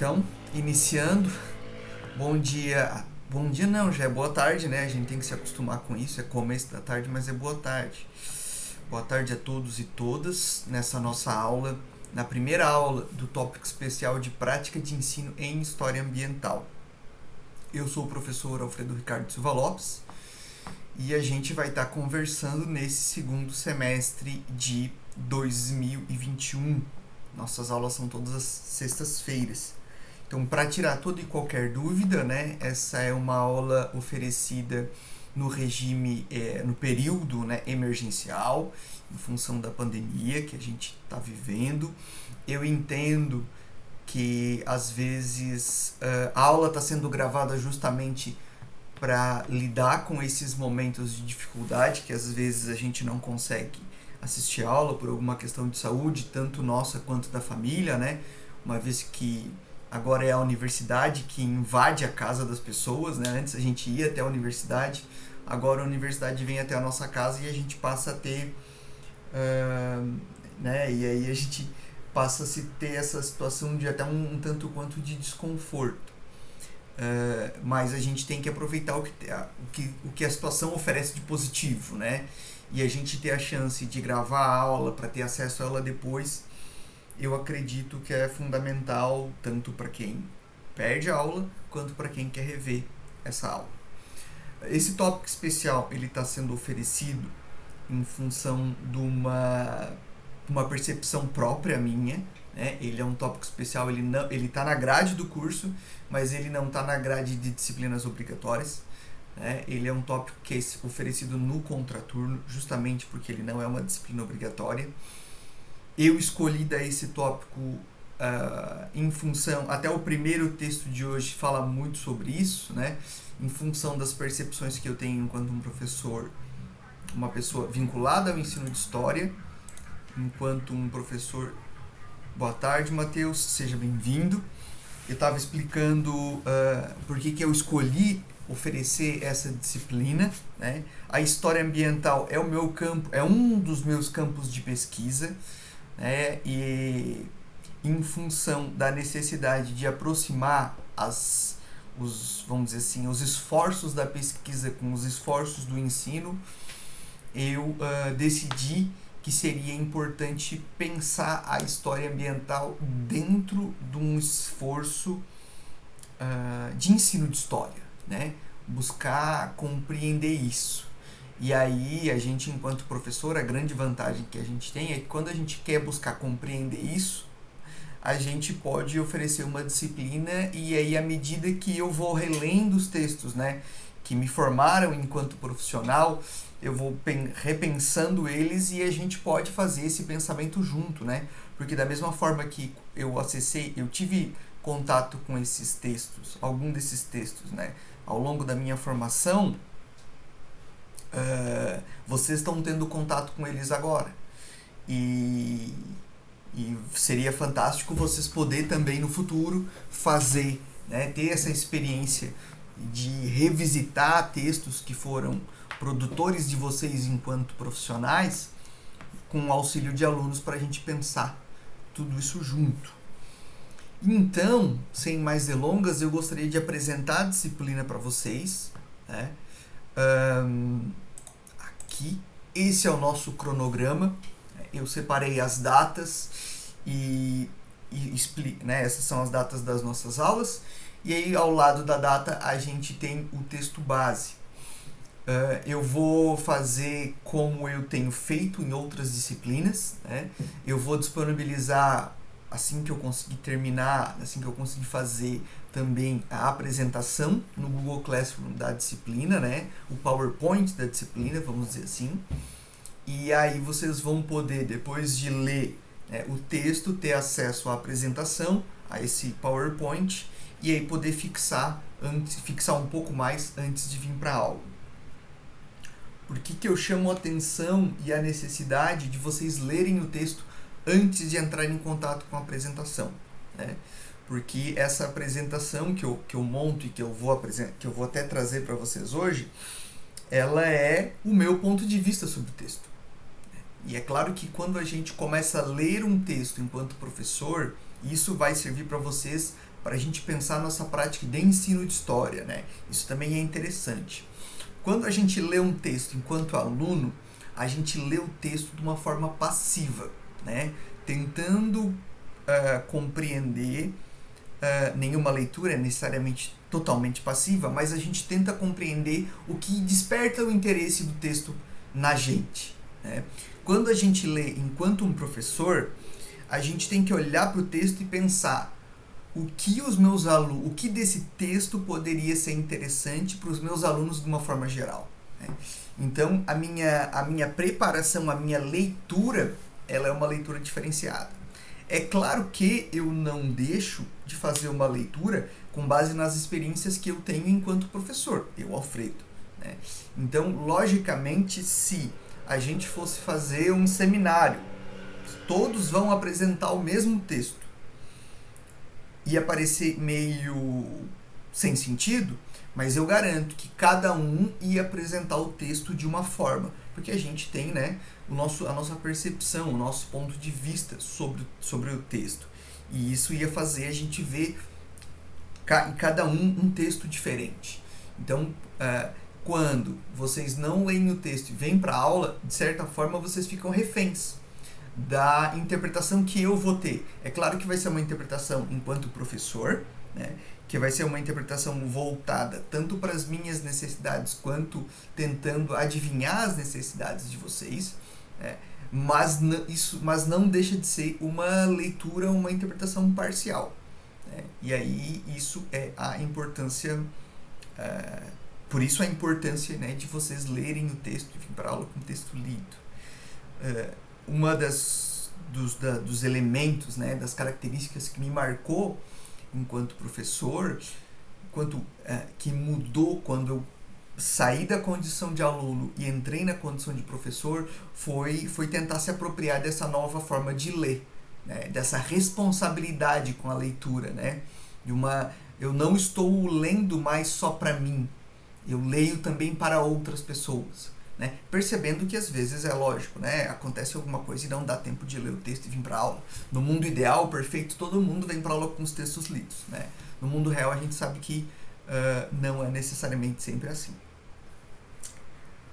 Então, iniciando, bom dia não, já é boa tarde, né? A gente tem que se acostumar com isso, é começo da tarde, mas é boa tarde. Boa tarde a todos e todas nessa nossa aula, na primeira aula do tópico especial de prática de ensino em História Ambiental. Eu sou o professor Alfredo Ricardo Silva Lopes e a gente vai estar conversando nesse segundo semestre de 2021. Nossas aulas são todas as sextas-feiras. Então, para tirar toda e qualquer dúvida, né, essa é uma aula oferecida no regime, no período, né, emergencial, em função da pandemia que a gente está vivendo. Eu entendo que, às vezes, a aula está sendo gravada justamente para lidar com esses momentos de dificuldade, que às vezes a gente não consegue assistir a aula por alguma questão de saúde, tanto nossa quanto da família, né? Uma vez que agora é a universidade que invade a casa das pessoas, né? Antes a gente ia até a universidade, agora a universidade vem até a nossa casa e a gente passa a ter, né? E aí a gente passa a se ter essa situação de até um tanto quanto de desconforto. Mas a gente tem que aproveitar o que a situação oferece de positivo, né? E a gente ter a chance de gravar a aula para ter acesso a ela depois, eu acredito que é fundamental tanto para quem perde a aula quanto para quem quer rever essa aula. Esse tópico especial ele está sendo oferecido em função de uma percepção própria minha, né? Ele é um tópico especial, ele está na grade do curso, mas ele não está na grade de disciplinas obrigatórias. Né? Ele é um tópico que é oferecido no contraturno, justamente porque ele não é uma disciplina obrigatória. Eu escolhi dar esse tópico em função, até o primeiro texto de hoje fala muito sobre isso, né? Em função das percepções que eu tenho enquanto um professor, uma pessoa vinculada ao ensino de história, enquanto um professor. Boa tarde, Matheus, seja bem-vindo. Eu estava explicando por que eu escolhi oferecer essa disciplina, né? A história ambiental é o meu campo, é um dos meus campos de pesquisa, né? E em função da necessidade de aproximar vamos dizer assim, os esforços da pesquisa com os esforços do ensino, eu decidi que seria importante pensar a história ambiental dentro de um esforço de ensino de história, né? Buscar compreender isso. E aí, a gente, enquanto professor, a grande vantagem que a gente tem é que quando a gente quer buscar compreender isso, a gente pode oferecer uma disciplina e aí, à medida que eu vou relendo os textos, né, que me formaram enquanto profissional, eu vou repensando eles e a gente pode fazer esse pensamento junto, né? Porque da mesma forma que eu tive contato com esses textos, algum desses textos, né, ao longo da minha formação, vocês estão tendo contato com eles agora. E seria fantástico vocês poder também no futuro fazer, né, ter essa experiência de revisitar textos que foram produtores de vocês enquanto profissionais, com o auxílio de alunos para a gente pensar tudo isso junto. Então, sem mais delongas, eu gostaria de apresentar a disciplina para vocês, né? Aqui, esse é o nosso cronograma. Eu separei as datas né, essas são as datas das nossas aulas. E aí, ao lado da data, a gente tem o texto base. Eu vou fazer como eu tenho feito em outras disciplinas, né? Eu vou disponibilizar, assim que eu conseguir terminar, assim que eu conseguir fazer também a apresentação no Google Classroom da disciplina, né? O PowerPoint da disciplina, vamos dizer assim. E aí vocês vão poder, depois de ler, né, o texto, ter acesso à apresentação, a esse PowerPoint, e aí poder fixar um pouco mais antes de vir para a aula. Por que eu chamo a atenção e a necessidade de vocês lerem o texto antes de entrar em contato com a apresentação, né? Porque essa apresentação que eu monto e que eu vou até trazer para vocês hoje, ela é o meu ponto de vista sobre o texto. E é claro que quando a gente começa a ler um texto enquanto professor, isso vai servir para vocês para a gente pensar a nossa prática de ensino de história, né? Isso também é interessante. Quando a gente lê um texto enquanto aluno, a gente lê o texto de uma forma passiva, né? Tentando compreender. Nenhuma leitura é necessariamente totalmente passiva, mas a gente tenta compreender o que desperta o interesse do texto na gente, né? Quando a gente lê enquanto um professor, a gente tem que olhar para o texto e pensar o que desse texto poderia ser interessante para os meus alunos de uma forma geral, né? Então, a minha preparação, a minha leitura, ela é uma leitura diferenciada. É claro que eu não deixo de fazer uma leitura com base nas experiências que eu tenho enquanto professor, eu, Alfredo, né? Então, logicamente, se a gente fosse fazer um seminário, todos vão apresentar o mesmo texto, ia parecer meio sem sentido, mas eu garanto que cada um ia apresentar o texto de uma forma, porque a gente tem, né, a nossa percepção, o nosso ponto de vista sobre o texto. E isso ia fazer a gente ver em cada um texto diferente. Então, quando vocês não leem o texto e vêm para a aula, de certa forma vocês ficam reféns da interpretação que eu vou ter. É claro que vai ser uma interpretação enquanto professor, né, que vai ser uma interpretação voltada tanto para as minhas necessidades quanto tentando adivinhar as necessidades de vocês, né, mas não deixa de ser uma leitura, uma interpretação parcial, né? E aí isso é a importância, por isso a importância, né, de vocês lerem o texto e vir para a aula com o texto lido. Uma dos elementos, né, das características que me marcou enquanto professor, que mudou quando eu saí da condição de aluno e entrei na condição de professor, foi tentar se apropriar dessa nova forma de ler, né, dessa responsabilidade com a leitura, né, eu não estou lendo mais só para mim, eu leio também para outras pessoas, né? Percebendo que às vezes é lógico, né? Acontece alguma coisa e não dá tempo de ler o texto e vir para aula. No mundo ideal, perfeito, todo mundo vem para aula com os textos lidos, né? No mundo real a gente sabe que não é necessariamente sempre assim.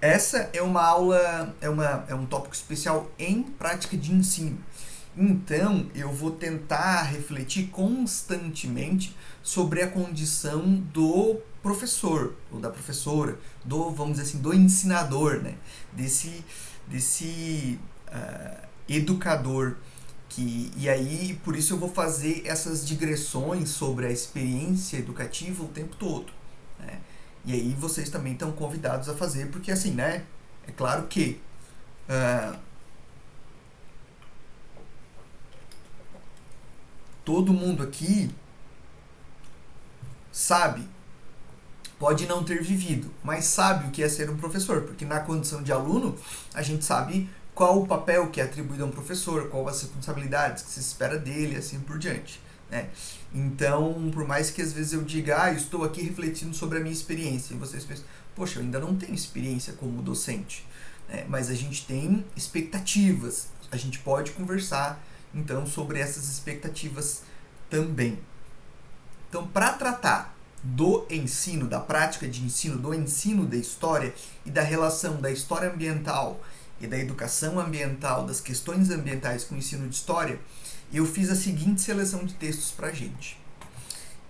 Essa é uma aula, é um tópico especial em prática de ensino. Então, eu vou tentar refletir constantemente sobre a condição do professor, ou da professora, vamos dizer assim, do ensinador, né? Desse educador. E aí, por isso eu vou fazer essas digressões sobre a experiência educativa o tempo todo, né? E aí vocês também estão convidados a fazer, porque assim, né? É claro que todo mundo aqui sabe, pode não ter vivido, mas sabe o que é ser um professor, porque na condição de aluno, a gente sabe qual o papel que é atribuído a um professor, qual as responsabilidades que se espera dele, assim por diante, né? Então, por mais que às vezes eu diga, eu estou aqui refletindo sobre a minha experiência, e vocês pensam, poxa, eu ainda não tenho experiência como docente, né? Mas a gente tem expectativas, a gente pode conversar, então, sobre essas expectativas também. Então, para tratar do ensino, da prática de ensino, do ensino da história e da relação da história ambiental e da educação ambiental, das questões ambientais com o ensino de história, eu fiz a seguinte seleção de textos para a gente.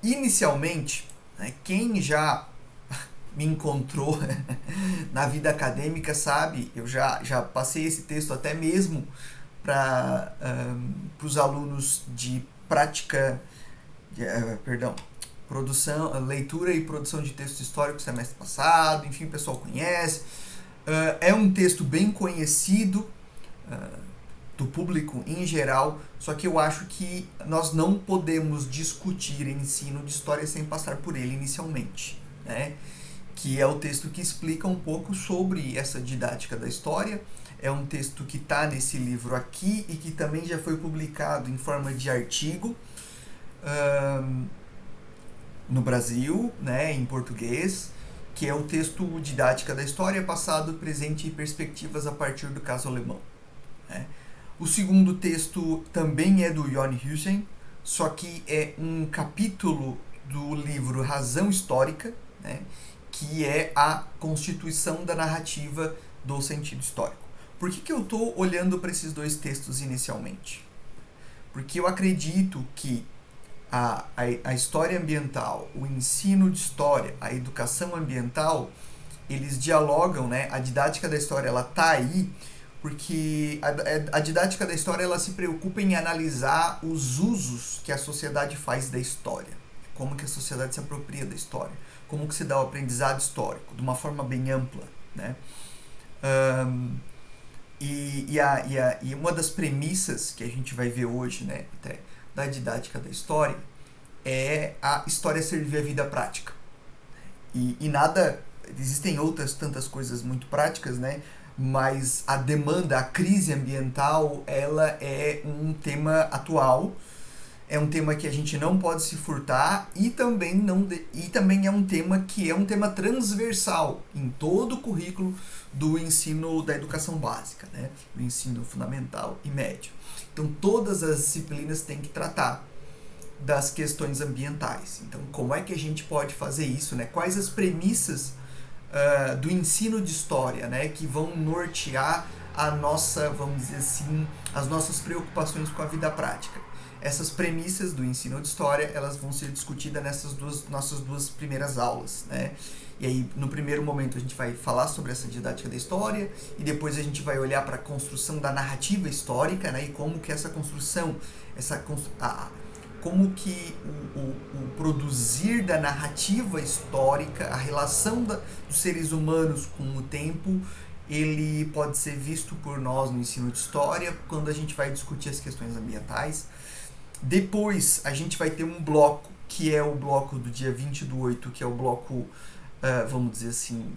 Inicialmente, né, quem já me encontrou na vida acadêmica sabe, eu já passei esse texto até mesmo para os alunos de leitura e produção de texto histórico semestre passado, enfim, o pessoal conhece. É um texto bem conhecido do público em geral, só que eu acho que nós não podemos discutir ensino de história sem passar por ele inicialmente, né? Que é o texto que explica um pouco sobre essa didática da história. É um texto que está nesse livro aqui e que também já foi publicado em forma de artigo no Brasil, né, em português, que é o texto Didática da História, Passado, Presente e Perspectivas a partir do caso alemão, né? O segundo texto também é do Jon Huijsen, só que é um capítulo do livro Razão Histórica, né, que é a constituição da narrativa do sentido histórico. Por que eu estou olhando para esses dois textos inicialmente? Porque eu acredito que a história ambiental, o ensino de história, a educação ambiental, eles dialogam, né? A didática da história, ela tá aí porque a didática da história, ela se preocupa em analisar os usos que a sociedade faz da história, como que a sociedade se apropria da história, como que se dá o aprendizado histórico, de uma forma bem ampla, né? E uma das premissas que a gente vai ver hoje, né, até, da didática da história, é a história servir a vida prática. E nada, existem outras tantas coisas muito práticas, né? Mas a demanda, a crise ambiental, ela é um tema atual, é um tema que a gente não pode se furtar e também é um tema que é um tema transversal em todo o currículo do ensino da educação básica, né? Do ensino fundamental e médio. Então todas as disciplinas têm que tratar das questões ambientais. Então, como é que a gente pode fazer isso, né? Quais as premissas do ensino de história, né, que vão nortear a nossa, vamos dizer assim, as nossas preocupações com a vida prática. Essas premissas do ensino de história, elas vão ser discutidas nessas nossas duas primeiras aulas, né? E aí, no primeiro momento, a gente vai falar sobre essa didática da história e depois a gente vai olhar para a construção da narrativa histórica, né? E como que essa construção, como que o produzir da narrativa histórica, a relação dos seres humanos com o tempo, ele pode ser visto por nós no ensino de história, quando a gente vai discutir as questões ambientais. Depois, a gente vai ter um bloco, que é o bloco do dia 20/8, que é o bloco, vamos dizer assim,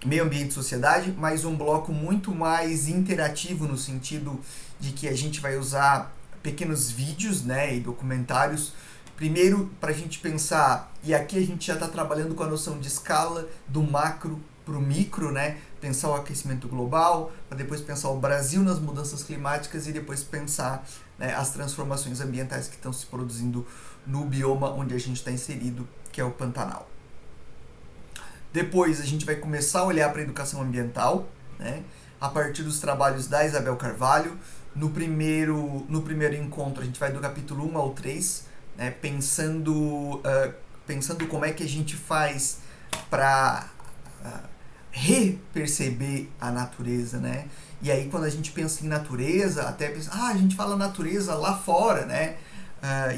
meio ambiente e sociedade, mas um bloco muito mais interativo, no sentido de que a gente vai usar pequenos vídeos, né, e documentários, primeiro para a gente pensar, e aqui a gente já está trabalhando com a noção de escala, do macro para o micro, né, pensar o aquecimento global, para depois pensar o Brasil nas mudanças climáticas e depois pensar, né, as transformações ambientais que estão se produzindo no bioma onde a gente está inserido, que é o Pantanal. Depois a gente vai começar a olhar para a educação ambiental, né, a partir dos trabalhos da Isabel Carvalho. No primeiro encontro, a gente vai do capítulo 1 ao 3, né, pensando como é que a gente faz para reperceber a natureza, né? E aí, quando a gente pensa em natureza, até pensa, a gente fala natureza lá fora, né?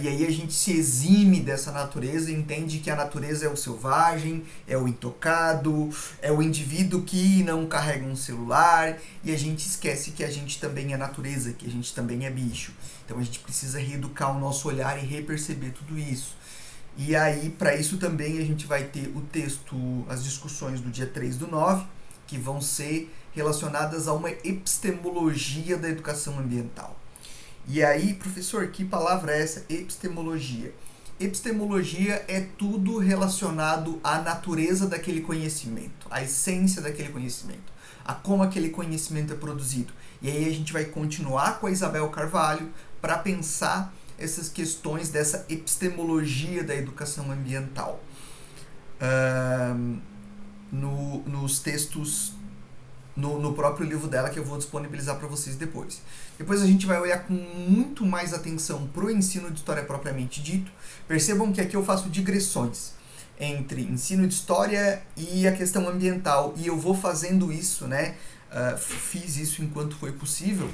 E aí a gente se exime dessa natureza e entende que a natureza é o selvagem, é o intocado, é o indivíduo que não carrega um celular, e a gente esquece que a gente também é natureza, que a gente também é bicho. Então a gente precisa reeducar o nosso olhar e reperceber tudo isso. E aí, para isso também, a gente vai ter o texto, as discussões do dia 3/9, que vão ser relacionadas a uma epistemologia da educação ambiental. E aí, professor, que palavra é essa? Epistemologia. Epistemologia é tudo relacionado à natureza daquele conhecimento, à essência daquele conhecimento, a como aquele conhecimento é produzido. E aí a gente vai continuar com a Isabel Carvalho para pensar essas questões dessa epistemologia da educação ambiental. Nos textos, no próprio livro dela, que eu vou disponibilizar para vocês depois. Depois a gente vai olhar com muito mais atenção para o ensino de história propriamente dito. Percebam que aqui eu faço digressões entre ensino de história e a questão ambiental, e eu vou fazendo isso, né? Fiz isso enquanto foi possível,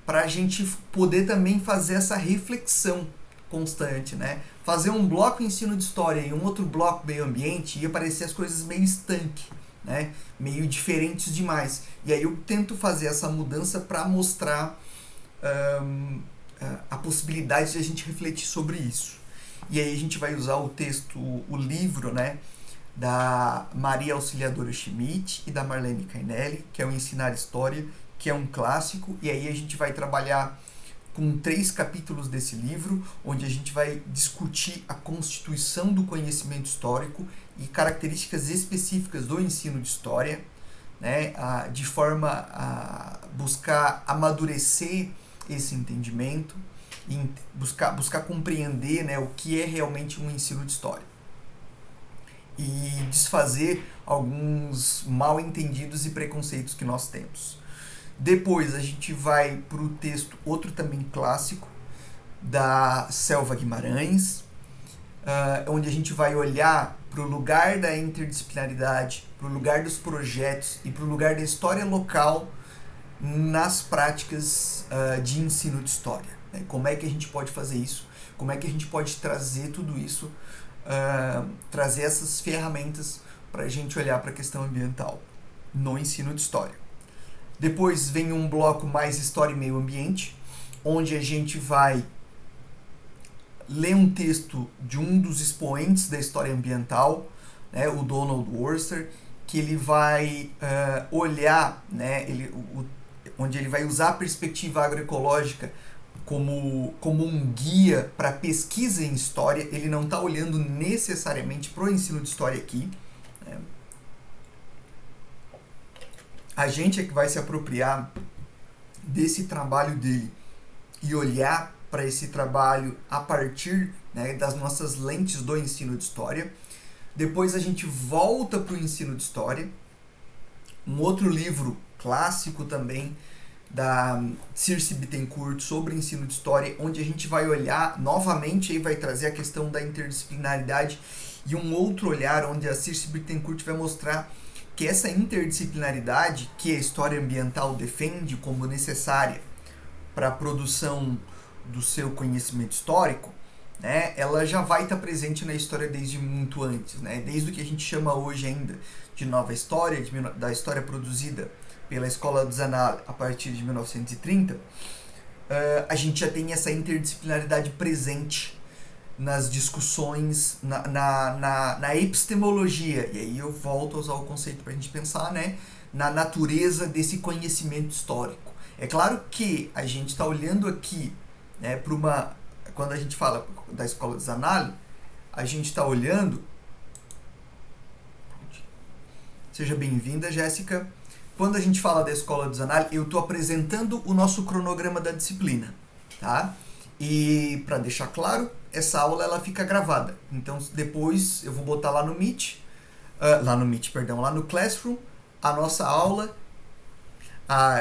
para a gente poder também fazer essa reflexão constante, né? Fazer um bloco ensino de história e um outro bloco meio ambiente ia parecer as coisas meio estanque, né? Meio diferentes demais. E aí eu tento fazer essa mudança para mostrar a possibilidade de a gente refletir sobre isso. E aí a gente vai usar o texto, o livro, né, da Maria Auxiliadora Schmidt e da Marlene Cainelli, que é o Ensinar História, que é um clássico. E aí a gente vai trabalhar com 3 capítulos desse livro, onde a gente vai discutir a constituição do conhecimento histórico e características específicas do ensino de história, né, de forma a buscar amadurecer esse entendimento. e buscar compreender, né, o que é realmente um ensino de história e desfazer alguns mal entendidos e preconceitos que nós temos. Depois a gente vai para o texto, outro também clássico, da Selva Guimarães, onde a gente vai olhar para o lugar da interdisciplinaridade, para o lugar dos projetos e para o lugar da história local nas práticas de ensino de história. Né? Como é que a gente pode fazer isso? Como é que a gente pode trazer tudo isso, trazer essas ferramentas para a gente olhar para a questão ambiental no ensino de história. Depois vem um bloco mais história e meio ambiente, onde a gente vai ler um texto de um dos expoentes da história ambiental, né, o Donald Worcester, que ele vai olhar, né, onde ele vai usar a perspectiva agroecológica como um guia para pesquisa em história. Ele não está olhando necessariamente para o ensino de história aqui. Né. A gente é que vai se apropriar desse trabalho dele e olhar para esse trabalho a partir, né, das nossas lentes do ensino de história. Depois a gente volta para o ensino de história. Um outro livro clássico também, da Circe Bittencourt, sobre ensino de história, onde a gente vai olhar novamente e vai trazer a questão da interdisciplinaridade e um outro olhar onde a Circe Bittencourt vai mostrar que essa interdisciplinaridade que a história ambiental defende como necessária para a produção do seu conhecimento histórico, né, ela já vai estar presente na história desde muito antes, né, desde o que a gente chama hoje ainda de nova história, da história produzida pela Escola do Zanal a partir de 1930, a gente já tem essa interdisciplinaridade presente nas discussões, na epistemologia, e aí eu volto a usar o conceito para a gente pensar, né, na natureza desse conhecimento histórico. É claro que a gente está olhando aqui, né, para uma... Quando a gente fala da Escola de Zanal, a gente está olhando... Seja bem-vinda, Jéssica. Quando a gente fala da Escola de Zanal, eu estou apresentando o nosso cronograma da disciplina, tá? E para deixar claro, essa aula ela fica gravada. Então depois eu vou botar lá no Meet, lá no Classroom, a nossa aula.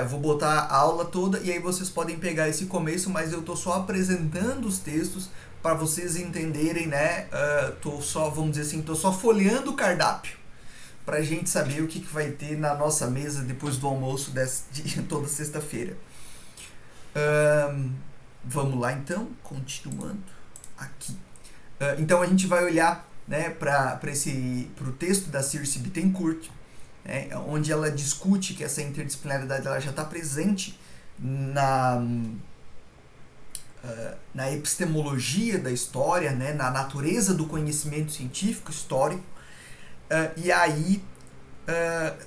Eu vou botar a aula toda e aí vocês podem pegar esse começo, mas eu tô só apresentando os textos para vocês entenderem, né? Tô só, vamos dizer assim, tô só folheando o cardápio pra gente saber o que vai ter na nossa mesa depois do almoço de toda sexta-feira. Vamos lá então, continuando aqui. Então a gente vai olhar, né, para o texto da Circe Bittencourt, né, onde ela discute que essa interdisciplinaridade ela já está presente na epistemologia da história, né, na natureza do conhecimento científico histórico. E aí,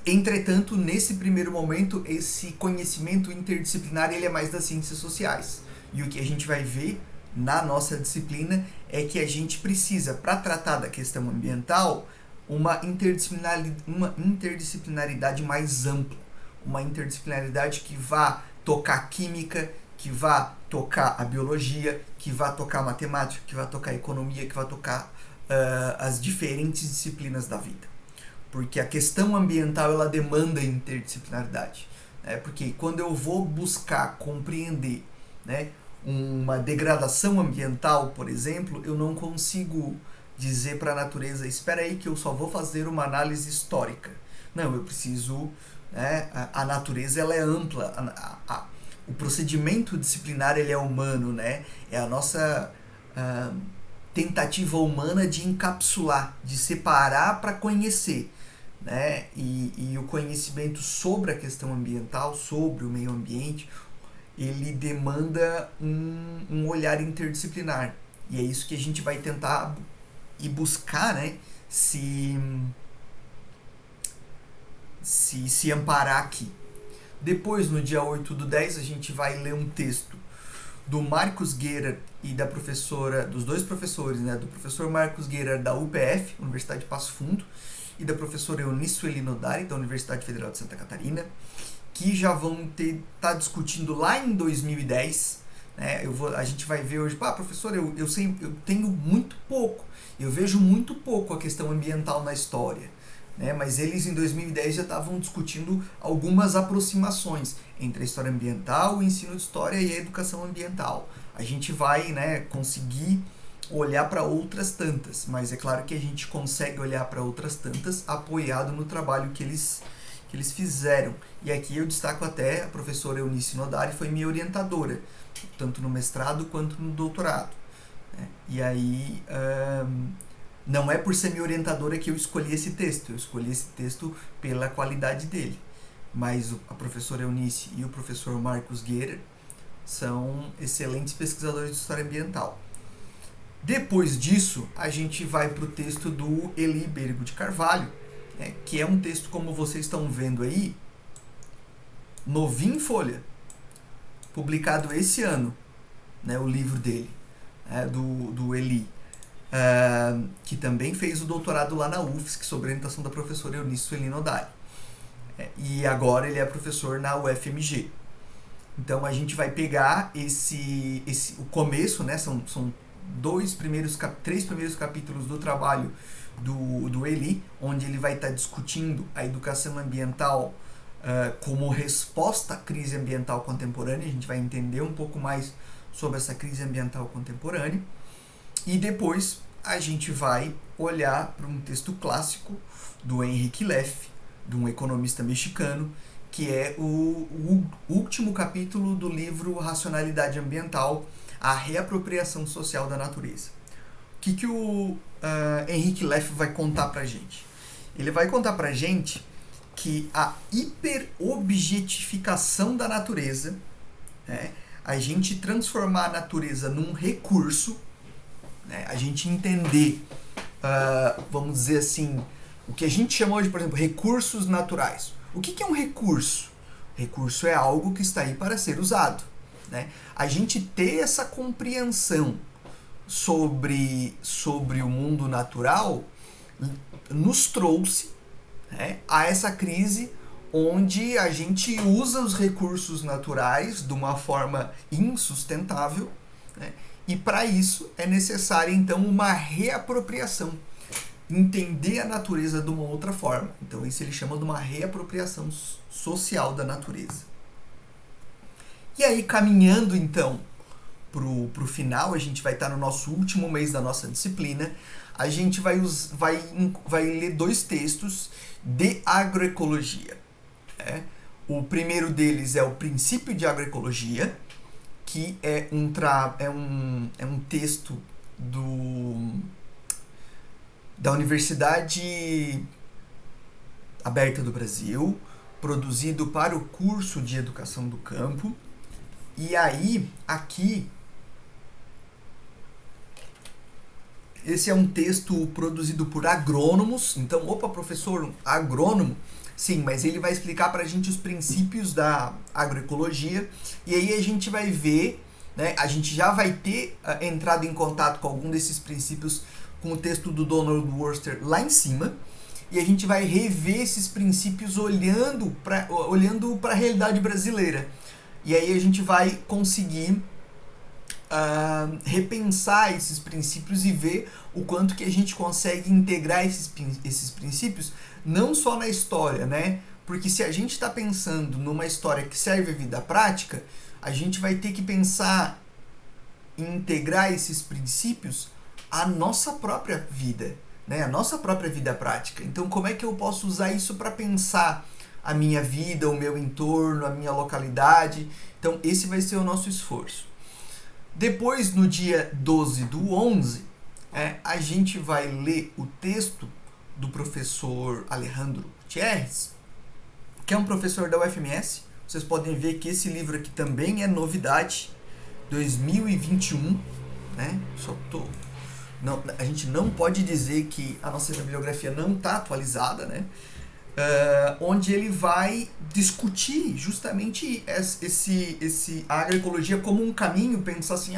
entretanto, nesse primeiro momento, esse conhecimento interdisciplinar ele é mais das ciências sociais. E o que a gente vai ver na nossa disciplina é que a gente precisa, para tratar da questão ambiental, uma interdisciplinaridade mais ampla. Uma interdisciplinaridade que vá tocar a química, que vá tocar a biologia, que vá tocar a matemática, que vá tocar a economia, que vá tocar as diferentes disciplinas da vida. Porque a questão ambiental ela demanda interdisciplinaridade. Né? Porque quando eu vou buscar compreender, né, uma degradação ambiental, por exemplo, eu não consigo dizer para a natureza, espera aí que eu só vou fazer uma análise histórica. Não, eu preciso... Né, a natureza ela é ampla, o procedimento disciplinar ele é humano, né? É a nossa tentativa humana de encapsular, de separar para conhecer. Né? E o conhecimento sobre a questão ambiental, sobre o meio ambiente, ele demanda um olhar interdisciplinar. E é isso que a gente vai tentar e buscar, né, se amparar aqui. Depois, no dia 8/10, a gente vai ler um texto do Marcus Gehrer e da professora, dos dois professores, né, do professor Marcus Gehrer da UPF, Universidade de Passo Fundo, e da professora Eunice Elinodari, da Universidade Federal de Santa Catarina, que já vão estar discutindo lá em 2010, né? A gente vai ver hoje, professor, eu tenho muito pouco, eu vejo muito pouco a questão ambiental na história, né? Mas eles em 2010 já estavam discutindo algumas aproximações entre a história ambiental, o ensino de história e a educação ambiental. A gente vai, né, conseguir olhar para outras tantas, mas é claro que a gente consegue olhar para outras tantas apoiado no trabalho que eles fizeram. E aqui eu destaco até a professora Eunice Nodari, foi minha orientadora, tanto no mestrado quanto no doutorado, né? E aí, não é por ser minha orientadora que eu escolhi esse texto, eu escolhi esse texto pela qualidade dele. Mas a professora Eunice e o professor Marcos Guerra são excelentes pesquisadores de história ambiental. Depois disso, a gente vai para o texto do Eli Bergo de Carvalho, né, que é um texto, como vocês estão vendo aí, novinho em folha, publicado esse ano, né, o livro dele, do Eli, que também fez o doutorado lá na UFSC, sob orientação da professora Eunice Sueli Nodari. E agora ele é professor na UFMG. Então a gente vai pegar o começo, né, são três primeiros capítulos do trabalho do Eli, onde ele vai estar discutindo a educação ambiental como resposta à crise ambiental contemporânea. A gente vai entender um pouco mais sobre essa crise ambiental contemporânea. E depois a gente vai olhar para um texto clássico do Henrique Leff, de um economista mexicano, que é o último capítulo do livro Racionalidade Ambiental, a reapropriação social da natureza. O que o Henrique Leff vai contar pra gente? Ele vai contar pra gente que a hiperobjetificação da natureza, né, a gente transformar a natureza num recurso, né, a gente entender, vamos dizer assim, o que a gente chama hoje, por exemplo, recursos naturais. O que é um recurso? Recurso é algo que está aí para ser usado, né? A gente ter essa compreensão sobre o mundo natural nos trouxe, né, a essa crise onde a gente usa os recursos naturais de uma forma insustentável, né? E para isso é necessária então uma reapropriação, entender a natureza de uma outra forma. Então isso ele chama de uma reapropriação social da natureza. E aí, caminhando então pro final, a gente vai estar no nosso último mês da nossa disciplina, a gente vai ler dois textos de agroecologia. Né? O primeiro deles é o Princípio de Agroecologia, que é um texto da Universidade Aberta do Brasil, produzido para o curso de Educação do Campo. E aí, aqui, esse é um texto produzido por agrônomos. Então, professor, agrônomo? Sim, mas ele vai explicar para a gente os princípios da agroecologia. E aí a gente vai ver, né, a gente já vai ter entrado em contato com algum desses princípios com o texto do Donald Worster lá em cima. E a gente vai rever esses princípios olhando para a realidade brasileira. E aí a gente vai conseguir repensar esses princípios e ver o quanto que a gente consegue integrar esses princípios não só na história, né? Porque se a gente está pensando numa história que serve à vida prática, a gente vai ter que pensar em integrar esses princípios à nossa própria vida, né? A nossa própria vida prática. Então, como é que eu posso usar isso para pensar a minha vida, o meu entorno, a minha localidade? Então, esse vai ser o nosso esforço. Depois, no dia 12/11, a gente vai ler o texto do professor Alejandro Gutierrez, que é um professor da UFMS. Vocês podem ver que esse livro aqui também é novidade, 2021, né? A gente não pode dizer que a nossa bibliografia não está atualizada, né? Onde ele vai discutir justamente a agroecologia como um caminho, pensar assim,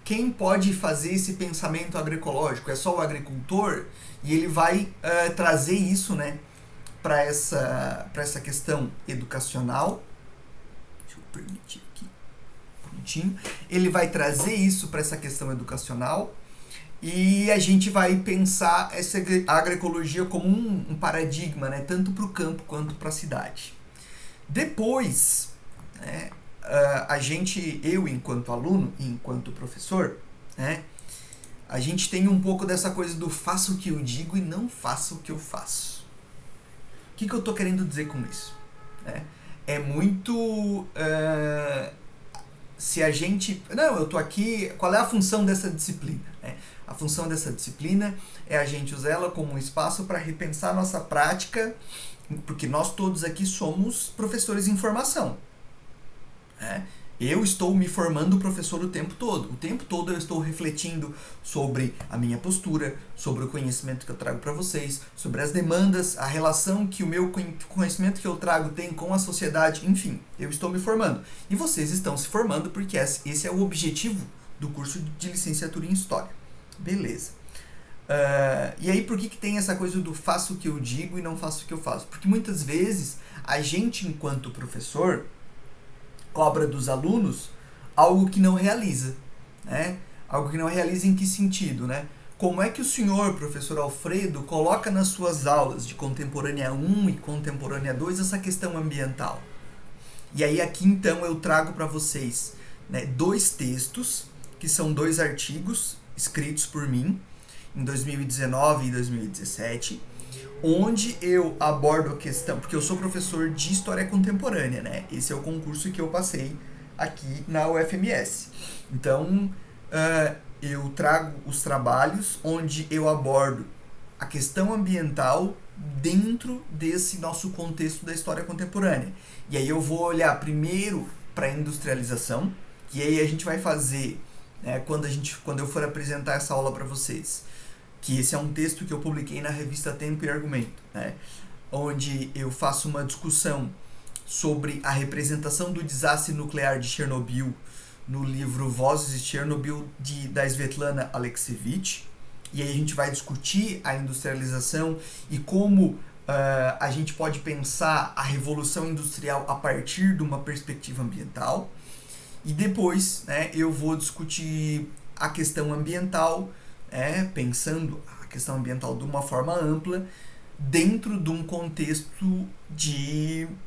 quem pode fazer esse pensamento agroecológico? É só o agricultor? E ele vai trazer isso, né, para essa questão educacional. Deixa eu permitir aqui. Coutinho. Ele vai trazer isso para essa questão educacional e a gente vai pensar essa agroecologia como um paradigma, né, tanto para o campo quanto para a cidade. Depois, né, eu enquanto aluno e enquanto professor, né, a gente tem um pouco dessa coisa do faço o que eu digo e não faço o que eu faço. O que eu estou querendo dizer com isso? É muito... se a gente... Não, eu estou aqui... Qual é a função dessa disciplina? A função dessa disciplina é a gente usar ela como um espaço para repensar nossa prática, porque nós todos aqui somos professores em formação. Eu estou me formando professor o tempo todo. O tempo todo eu estou refletindo sobre a minha postura, sobre o conhecimento que eu trago para vocês, sobre as demandas, a relação que o meu conhecimento que eu trago tem com a sociedade, enfim, eu estou me formando. E vocês estão se formando porque esse é o objetivo do curso de licenciatura em História. Beleza. E aí por que tem essa coisa do faço o que eu digo e não faço o que eu faço? Porque muitas vezes a gente, enquanto professor, cobra dos alunos algo que não realiza, né? Algo que não realiza em que sentido, né? Como é que o senhor, professor Alfredo, coloca nas suas aulas de Contemporânea 1 e Contemporânea 2 essa questão ambiental? E aí aqui então eu trago para vocês, né, 2 textos, que são 2 artigos escritos por mim em 2019 e 2017, onde eu abordo a questão, porque eu sou professor de História Contemporânea, né? Esse é o concurso que eu passei aqui na UFMS. Então, eu trago os trabalhos onde eu abordo a questão ambiental dentro desse nosso contexto da história contemporânea. E aí eu vou olhar primeiro para a industrialização, e aí a gente vai fazer, né, quando eu for apresentar essa aula para vocês, que esse é um texto que eu publiquei na revista Tempo e Argumento, né, onde eu faço uma discussão sobre a representação do desastre nuclear de Chernobyl no livro Vozes de Chernobyl, da Svetlana Alexievich. E aí a gente vai discutir a industrialização e como a gente pode pensar a revolução industrial a partir de uma perspectiva ambiental. E depois, né, eu vou discutir a questão ambiental, pensando a questão ambiental de uma forma ampla, dentro de um contexto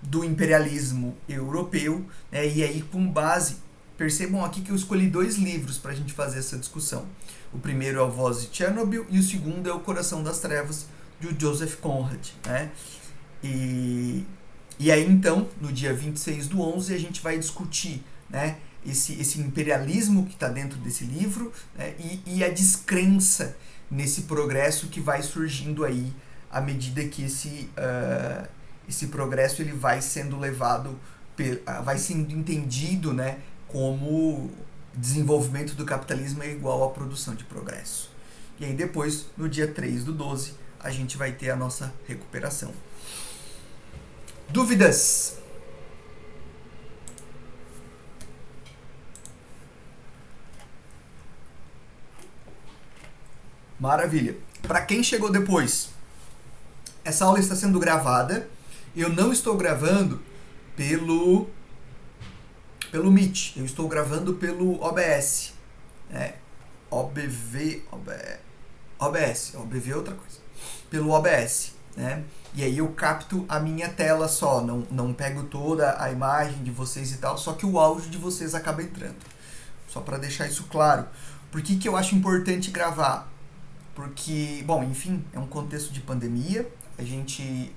do imperialismo europeu, né, e aí com base, percebam aqui que eu escolhi 2 livros para a gente fazer essa discussão. O primeiro é o Voz de Chernobyl e o segundo é o Coração das Trevas, de Joseph Conrad, né? E aí então, no dia 26/11, a gente vai discutir, né, esse imperialismo que está dentro desse livro, né, e a descrença nesse progresso que vai surgindo aí à medida que esse progresso ele vai sendo levado, vai sendo entendido, né, como desenvolvimento do capitalismo é igual à produção de progresso. E aí depois, no dia 3/12, a gente vai ter a nossa recuperação. Dúvidas? Maravilha. Para quem chegou depois, essa aula está sendo gravada. Eu não estou gravando pelo Meet. Eu estou gravando pelo OBS. OBS é outra coisa. Pelo OBS, né? E aí eu capto a minha tela só, não pego toda a imagem de vocês e tal, só que o áudio de vocês acaba entrando. Só para deixar isso claro. Por que eu acho importante gravar? Porque, bom, enfim, é um contexto de pandemia,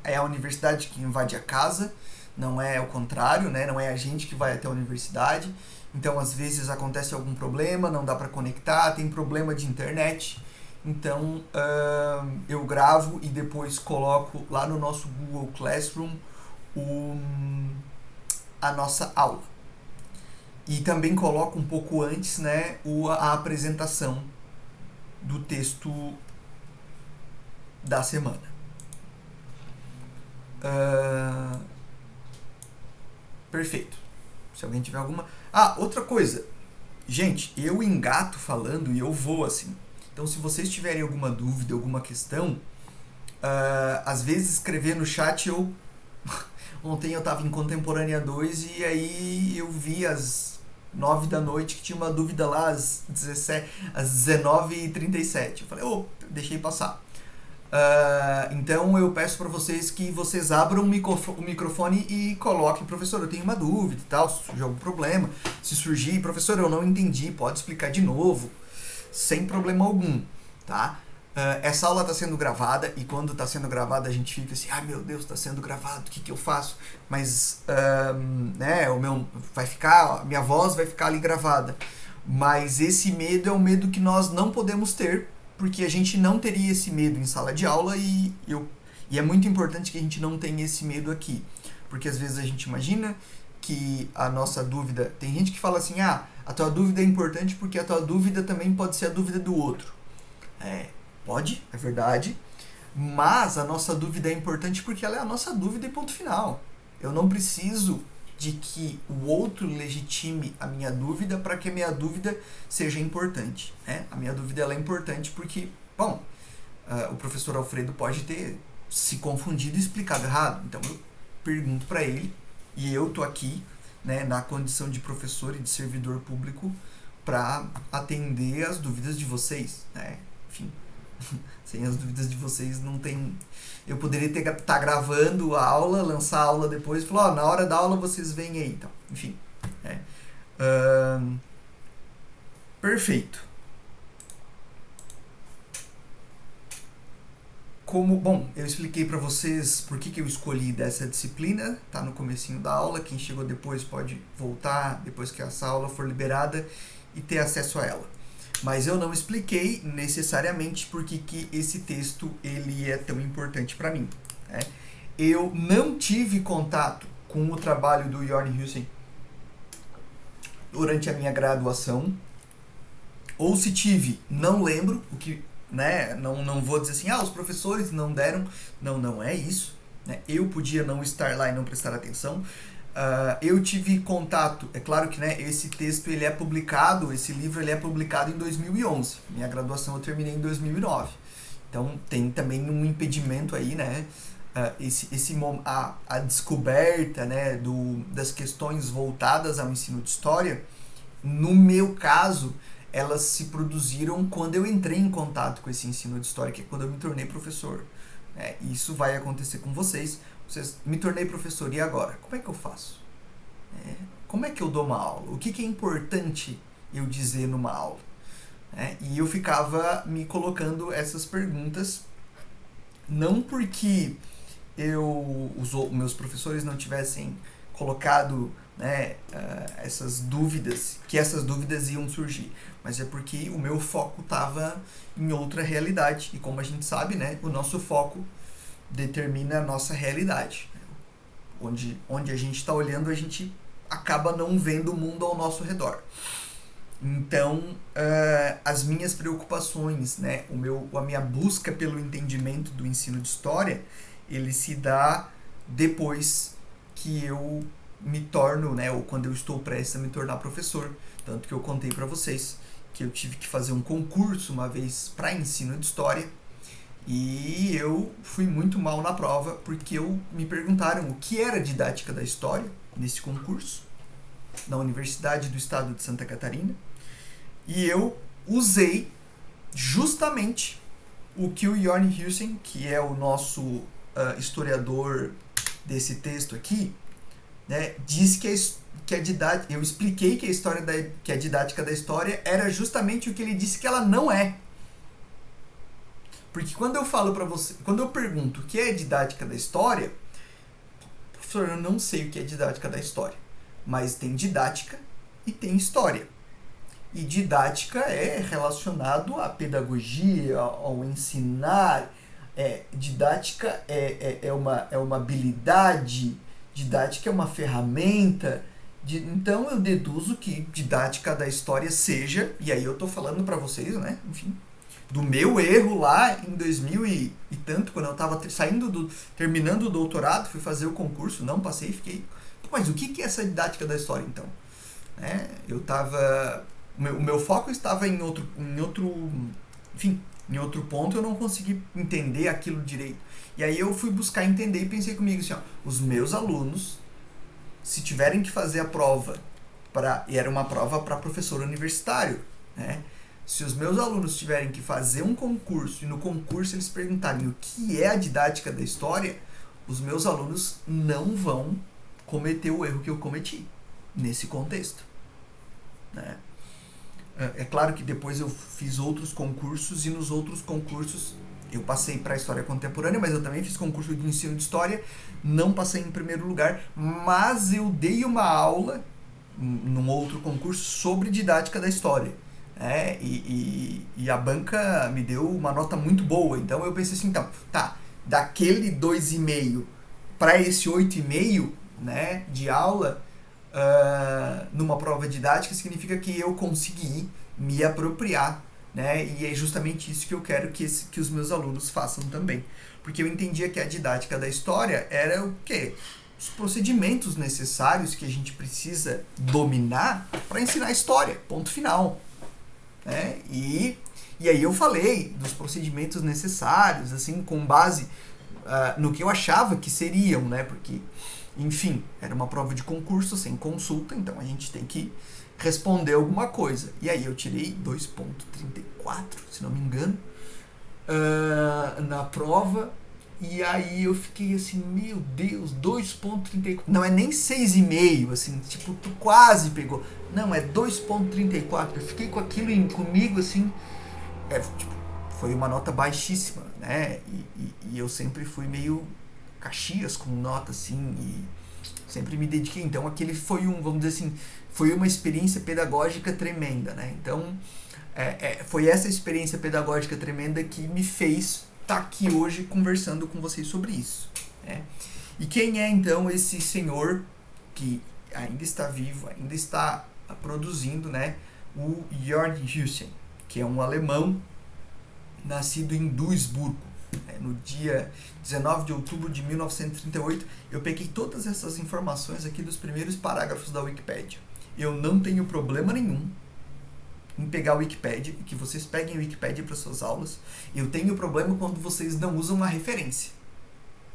é a universidade que invade a casa, não é o contrário, né? Não é a gente que vai até a universidade. Então, às vezes acontece algum problema, não dá para conectar, tem problema de internet. Então, eu gravo e depois coloco lá no nosso Google Classroom a nossa aula. E também coloco um pouco antes, né, a apresentação do texto da semana. Perfeito. Se alguém tiver alguma... outra coisa. Gente, eu engato falando e eu vou assim. Então, se vocês tiverem alguma dúvida, alguma questão, às vezes escrever no chat, Ontem eu estava em Contemporânea 2 e aí eu vi 9 da noite, que tinha uma dúvida lá às 19h37. Eu falei, deixei passar. Então eu peço para vocês que vocês abram o microfone e coloquem, professor, eu tenho uma dúvida e tal, se surgir algum problema, se surgir, professor, eu não entendi, pode explicar de novo, sem problema algum, tá? Essa aula está sendo gravada e quando está sendo gravada a gente fica assim, ai meu Deus, está sendo gravado, o que eu faço? Mas a minha voz vai ficar ali gravada. Mas esse medo é um medo que nós não podemos ter, porque a gente não teria esse medo em sala de aula e é muito importante que a gente não tenha esse medo aqui. Porque às vezes a gente imagina que a nossa dúvida... Tem gente que fala assim, a tua dúvida é importante porque a tua dúvida também pode ser a dúvida do outro. Pode, é verdade, mas a nossa dúvida é importante porque ela é a nossa dúvida e ponto final. Eu não preciso de que o outro legitime a minha dúvida para que a minha dúvida seja importante. A minha dúvida ela é importante porque, o professor Alfredo pode ter se confundido e explicado errado. Então eu pergunto para ele e eu tô aqui, na condição de professor e de servidor público para atender as dúvidas de vocês. Enfim, sem as dúvidas de vocês não tem... Eu poderia estar gravando a aula, lançar a aula depois e falar, na hora da aula vocês vêm aí. Então, enfim. Perfeito. Eu expliquei para vocês por que eu escolhi dessa disciplina, tá no comecinho da aula, quem chegou depois pode voltar depois que essa aula for liberada e ter acesso a ela. Mas eu não expliquei necessariamente por que esse texto ele é tão importante para mim. Eu não tive contato com o trabalho do Jørgen Husen durante a minha graduação, ou se tive, não lembro, o que, não vou dizer assim, os professores não deram, não é isso, eu podia não estar lá e não prestar atenção. Eu tive contato, é claro que esse texto ele é publicado, esse livro ele é publicado em 2011, minha graduação eu terminei em 2009, então tem também um impedimento aí, a descoberta das questões voltadas ao ensino de história, no meu caso, elas se produziram quando eu entrei em contato com esse ensino de história, que é quando eu me tornei professor. Isso vai acontecer com vocês. Me tornei professor, e agora? Como é que eu faço? Como é que eu dou uma aula? O que é importante eu dizer numa aula? E eu ficava me colocando essas perguntas, não porque os meus professores não tivessem colocado essas dúvidas, que essas dúvidas iam surgir, mas é porque o meu foco estava em outra realidade, e como a gente sabe, o nosso foco determina a nossa realidade. Onde a gente está olhando, a gente acaba não vendo o mundo ao nosso redor. Então, as minhas preocupações, a minha busca pelo entendimento do ensino de história, ele se dá depois que eu me torno, ou quando eu estou prestes a me tornar professor. Tanto que eu contei para vocês que eu tive que fazer um concurso uma vez para ensino de história, e eu fui muito mal na prova, porque me perguntaram o que era didática da história nesse concurso, na Universidade do Estado de Santa Catarina, e eu usei justamente o que o Jørgen Husen, que é o nosso historiador desse texto aqui, diz que a didática... Eu expliquei que a didática da história era justamente o que ele disse que ela não é. Porque quando eu falo para você, quando eu pergunto o que é didática da história, professor, eu não sei o que é didática da história, mas tem didática e tem história. E didática é relacionado à pedagogia, ao ensinar. Didática é uma habilidade, didática é uma ferramenta. Então eu deduzo que didática da história seja, e aí eu estou falando para vocês, enfim, do meu erro lá em 2000 e tanto, quando eu estava terminando o doutorado, fui fazer o concurso, não passei, fiquei... Mas o que é essa didática da história, então? O meu foco estava em outro ponto, eu não consegui entender aquilo direito. E aí eu fui buscar entender e pensei comigo assim, os meus alunos, se tiverem que fazer a prova e era uma prova para professor universitário, né? Se os meus alunos tiverem que fazer um concurso e no concurso eles perguntarem o que é a didática da história, os meus alunos não vão cometer o erro que eu cometi nesse contexto, né? É claro que depois eu fiz outros concursos e nos outros concursos eu passei para a história contemporânea, mas eu também fiz concurso de ensino de história, não passei em primeiro lugar, mas eu dei uma aula num outro concurso sobre didática da história, né? E a banca me deu uma nota muito boa, então eu pensei assim, então, tá, daquele 2,5 para esse 8,5, né, de aula, numa prova didática, significa que eu consegui me apropriar, né? E é justamente isso que eu quero que os meus alunos façam também. Porque eu entendia que a didática da história era o quê? Os procedimentos necessários que a gente precisa dominar para ensinar a história, ponto final, né? E aí eu falei dos procedimentos necessários, assim, com base no que eu achava que seriam, né? Porque, enfim, era uma prova de concurso sem consulta, então a gente tem que responder alguma coisa. E aí eu tirei 2,34, se não me engano, na prova. E aí eu fiquei assim, meu Deus, 2,34. Não é nem 6,5, assim, tipo, tu quase pegou. Não, é 2,34. Eu fiquei com aquilo comigo, assim, tipo, foi uma nota baixíssima, né? E eu sempre fui meio Caxias com nota, assim, e sempre me dediquei. Então aquele foi vamos dizer assim, foi uma experiência pedagógica tremenda, né? Então foi essa experiência pedagógica tremenda que me fez estar aqui hoje conversando com vocês sobre isso, né? E quem é então esse senhor que ainda está vivo, ainda está produzindo, né? O Jörn Husen, que é um alemão nascido em Duisburgo, no dia 19 de outubro de 1938. Eu peguei todas essas informações aqui dos primeiros parágrafos da Wikipédia. Eu não tenho problema nenhum em pegar a Wikipédia e que vocês peguem a Wikipédia para suas aulas. Eu tenho problema quando vocês não usam a referência.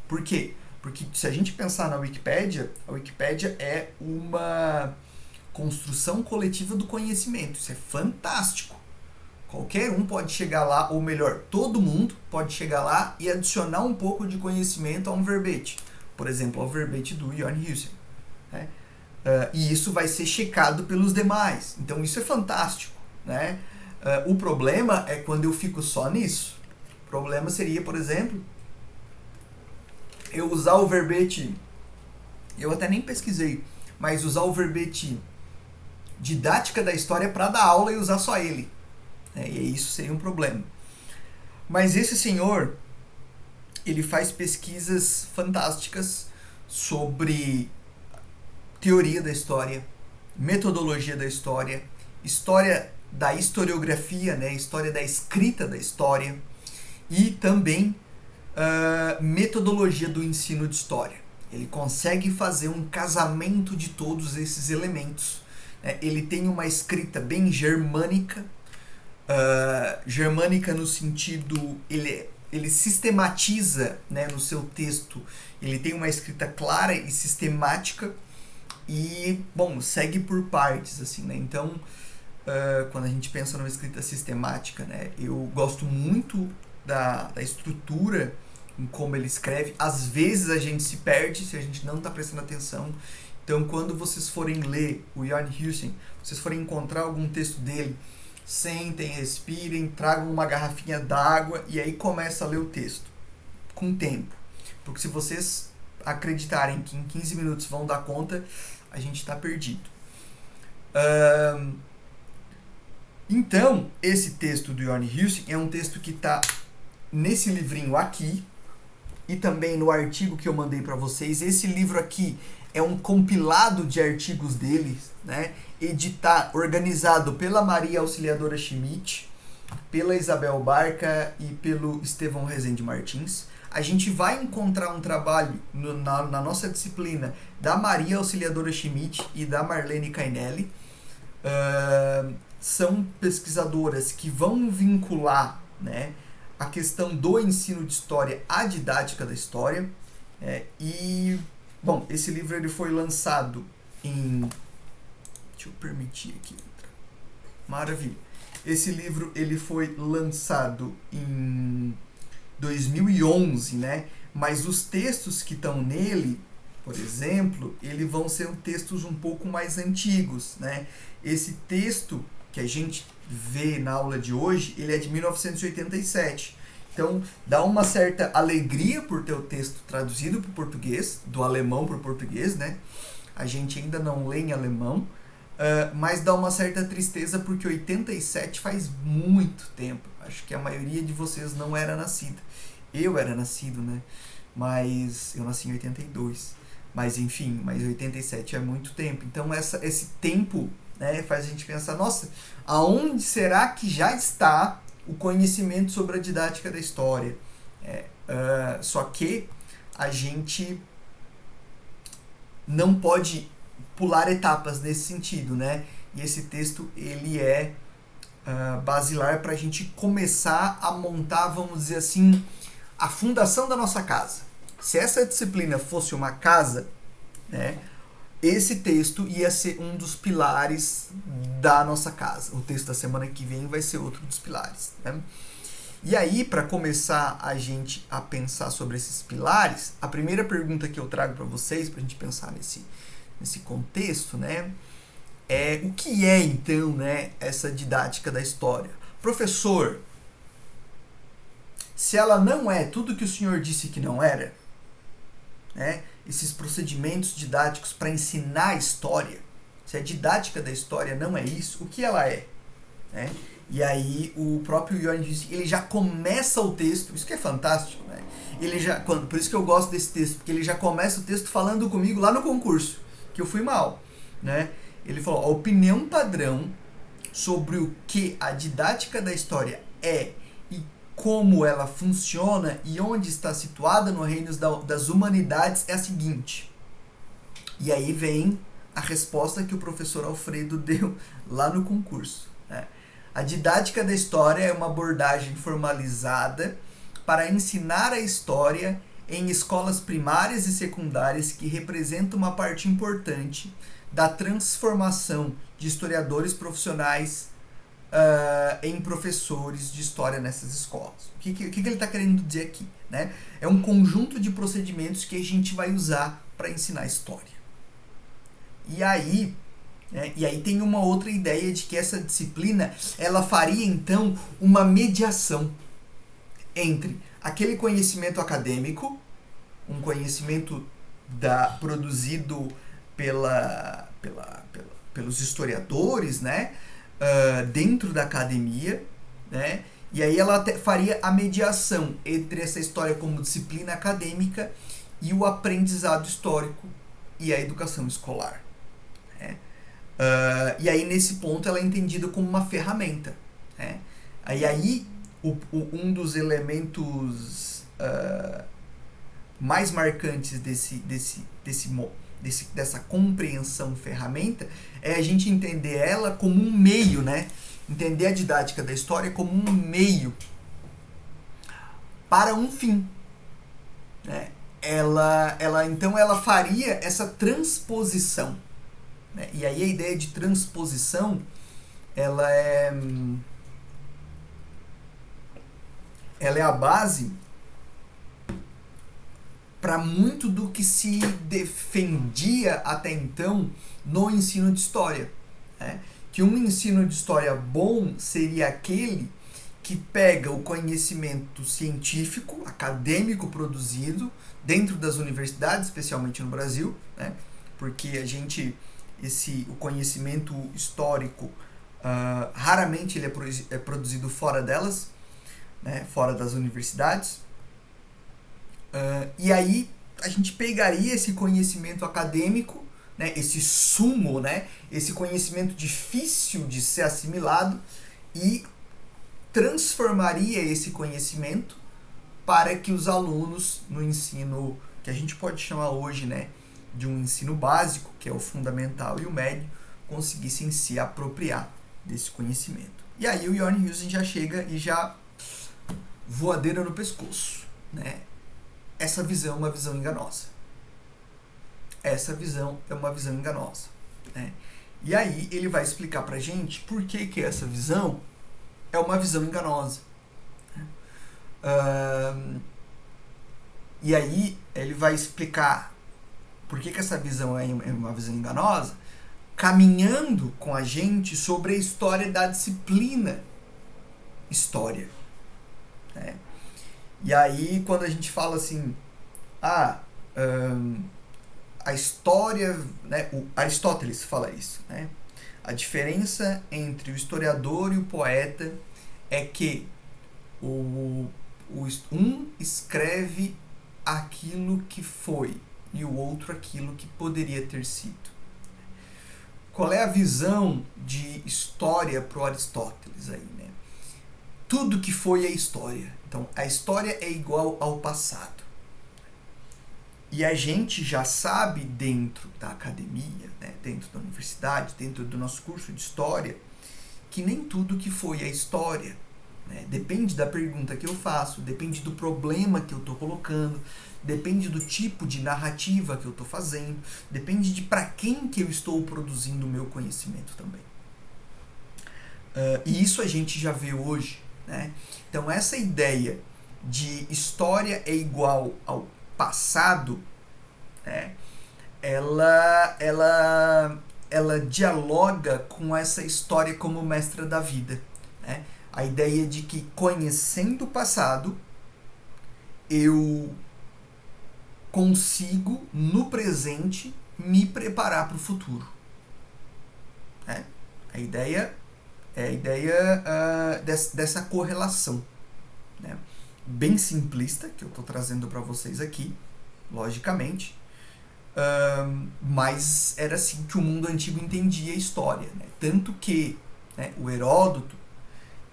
Por quê? Porque se a gente pensar na Wikipédia, a Wikipédia é uma construção coletiva do conhecimento. Isso é fantástico. Qualquer um pode chegar lá, ou melhor, todo mundo pode chegar lá e adicionar um pouco de conhecimento a um verbete. Por exemplo, ao verbete do Jörn Husen, né? E isso vai ser checado pelos demais. Então isso é fantástico, né? O problema é quando eu fico só nisso. O problema seria, por exemplo, eu usar o verbete, eu até nem pesquisei, mas usar o verbete didática da história para dar aula e usar só ele. E isso seria um problema. Mas esse senhor, ele faz pesquisas fantásticas sobre teoria da história, metodologia da história, história da historiografia, né, história da escrita da história e também metodologia do ensino de história. Ele consegue fazer um casamento de todos esses elementos, né? Ele tem uma escrita bem germânica, germânica no sentido, ele sistematiza, né, no seu texto, ele tem uma escrita clara e sistemática e, bom, segue por partes, assim, né? Então, quando a gente pensa numa escrita sistemática, né, eu gosto muito da estrutura em como ele escreve. Às vezes a gente se perde se a gente não está prestando atenção. Então, quando vocês forem ler o Jörn Husen, vocês forem encontrar algum texto dele, sentem, respirem, tragam uma garrafinha d'água e aí começa a ler o texto com tempo. Porque se vocês acreditarem que em 15 minutos vão dar conta, a gente está perdido. Então, esse texto do Jörn Husen é um texto que está nesse livrinho aqui e também no artigo que eu mandei para vocês. Esse livro aqui é um compilado de artigos deles, né? Organizado pela Maria Auxiliadora Schmidt, pela Isabel Barca e pelo Estevão Rezende Martins. A gente vai encontrar um trabalho na nossa disciplina da Maria Auxiliadora Schmidt e da Marlene Cainelli. São pesquisadoras que vão vincular, né, a questão do ensino de história à didática da história. E, bom, esse livro ele foi lançado em... Deixa eu permitir aqui. Maravilha. Esse livro ele foi lançado em 2011, né? Mas os textos que estão nele, por exemplo, eles vão ser textos um pouco mais antigos, né? Esse texto que a gente vê na aula de hoje, ele é de 1987. Então, dá uma certa alegria por ter o texto traduzido para o português, do alemão para o português, né? A gente ainda não lê em alemão, mas dá uma certa tristeza porque 87 faz muito tempo. Acho que a maioria de vocês não era nascida. Eu era nascido, né? Mas eu nasci em 82. Mas enfim, mas 87 é muito tempo. Então esse tempo, né, faz a gente pensar, nossa, aonde será que já está o conhecimento sobre a didática da história? Só que a gente não pode pular etapas nesse sentido, né? E esse texto ele é basilar para a gente começar a montar, vamos dizer assim, a fundação da nossa casa. Se essa disciplina fosse uma casa, né, esse texto ia ser um dos pilares da nossa casa. O texto da semana que vem vai ser outro dos pilares, né? E aí, para começar a gente a pensar sobre esses pilares, a primeira pergunta que eu trago para vocês, para a gente pensar nesse contexto, né, é o que é então, né, essa didática da história? Professor, se ela não é tudo que o senhor disse que não era, né, esses procedimentos didáticos para ensinar a história, se a didática da história não é isso, o que ela é? Né? E aí o próprio Ioannis Huss, ele já começa o texto, isso que é fantástico, né? Por isso que eu gosto desse texto, porque ele já começa o texto falando comigo lá no concurso, que eu fui mal, né? Ele falou, a opinião padrão sobre o que a didática da história é e como ela funciona e onde está situada no reino das humanidades é a seguinte. E aí vem a resposta que o professor Alfredo deu lá no concurso, né? A didática da história é uma abordagem formalizada para ensinar a história em escolas primárias e secundárias que representa uma parte importante da transformação de historiadores profissionais em professores de história nessas escolas. O que ele está querendo dizer aqui? Né? É um conjunto de procedimentos que a gente vai usar para ensinar história. E aí tem uma outra ideia de que essa disciplina ela faria então uma mediação entre aquele conhecimento acadêmico, um conhecimento produzido pelos historiadores, né, dentro da academia, né, e aí ela faria a mediação entre essa história como disciplina acadêmica e o aprendizado histórico e a educação escolar. Né. E aí nesse ponto ela é entendida como uma ferramenta. Né. E aí um dos elementos mais marcantes dessa compreensão ferramenta é a gente entender ela como um meio, né? Entender a didática da história como um meio para um fim. Né? Então ela faria essa transposição. Né? E aí a ideia de transposição ela é a base para muito do que se defendia até então no ensino de história. Né? Que um ensino de história bom seria aquele que pega o conhecimento científico, acadêmico produzido dentro das universidades, especialmente no Brasil, né? Porque o conhecimento histórico raramente ele é produzido fora delas, né? Fora das universidades. E aí a gente pegaria esse conhecimento acadêmico, né, esse sumo, né, esse conhecimento difícil de ser assimilado e transformaria esse conhecimento para que os alunos no ensino que a gente pode chamar hoje, né, de um ensino básico, que é o fundamental e o médio, conseguissem se apropriar desse conhecimento. E aí o Ioannis Huss já chega e já voadeira no pescoço, né? Essa visão é uma visão enganosa. Essa visão é uma visão enganosa. Né? E aí ele vai explicar pra gente por que essa visão é uma visão enganosa. E aí ele vai explicar por que essa visão é uma visão enganosa, caminhando com a gente sobre a história da disciplina história. Né? E aí quando a gente fala assim, a história, né, o Aristóteles fala isso, né? A diferença entre o historiador e o poeta é que um escreve aquilo que foi e o outro aquilo que poderia ter sido. Qual é a visão de história para o Aristóteles aí, né? Tudo que foi é história. Então, a história é igual ao passado. E a gente já sabe dentro da academia, né, dentro da universidade, dentro do nosso curso de história, que nem tudo que foi é história. Né? Depende da pergunta que eu faço, depende do problema que eu estou colocando, depende do tipo de narrativa que eu estou fazendo, depende de para quem que eu estou produzindo o meu conhecimento também. E isso a gente já vê hoje. Né? Então essa ideia de história é igual ao passado, né? ela dialoga com essa história como mestra da vida. Né? A ideia de que conhecendo o passado, eu consigo, no presente, me preparar para o futuro. Né? A ideia é a ideia dessa correlação. Né? Bem simplista, que eu estou trazendo para vocês aqui, logicamente, mas era assim que o mundo antigo entendia a história. Né? Tanto que, né, o Heródoto,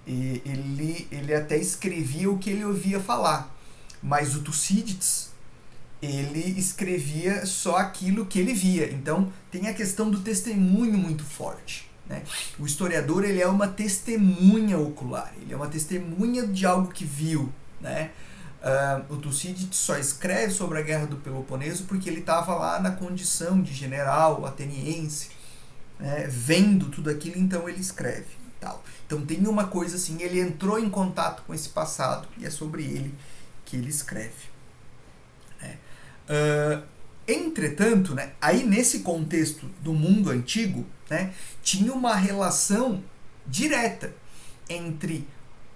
ele até escrevia o que ele ouvia falar, mas o Tucídides, ele escrevia só aquilo que ele via. Então tem a questão do testemunho muito forte. Né? O historiador, ele é uma testemunha ocular, ele é uma testemunha de algo que viu. Né? O Tucídides só escreve sobre a Guerra do Peloponeso porque ele estava lá na condição de general ateniense, né? Vendo tudo aquilo, então ele escreve. Tal. Então tem uma coisa assim, ele entrou em contato com esse passado e é sobre ele que ele escreve. Né? Entretanto, né, aí nesse contexto do mundo antigo, né, tinha uma relação direta entre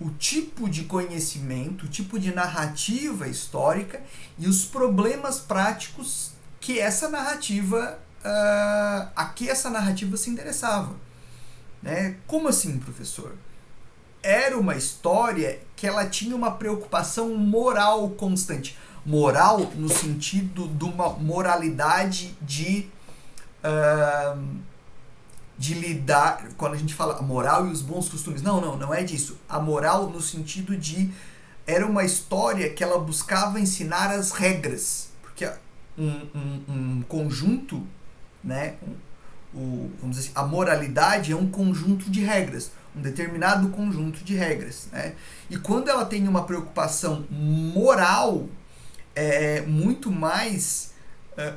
o tipo de conhecimento, o tipo de narrativa histórica e os problemas práticos que essa narrativa, a que essa narrativa se interessava. Né? Como assim, professor? Era uma história que ela tinha uma preocupação moral constante. Moral no sentido de uma moralidade de lidar, quando a gente fala moral e os bons costumes, não é disso. A moral no sentido de, era uma história que ela buscava ensinar as regras, porque um conjunto, né, vamos dizer assim, a moralidade é um conjunto de regras, um determinado conjunto de regras. Né? E quando ela tem uma preocupação moral, é muito mais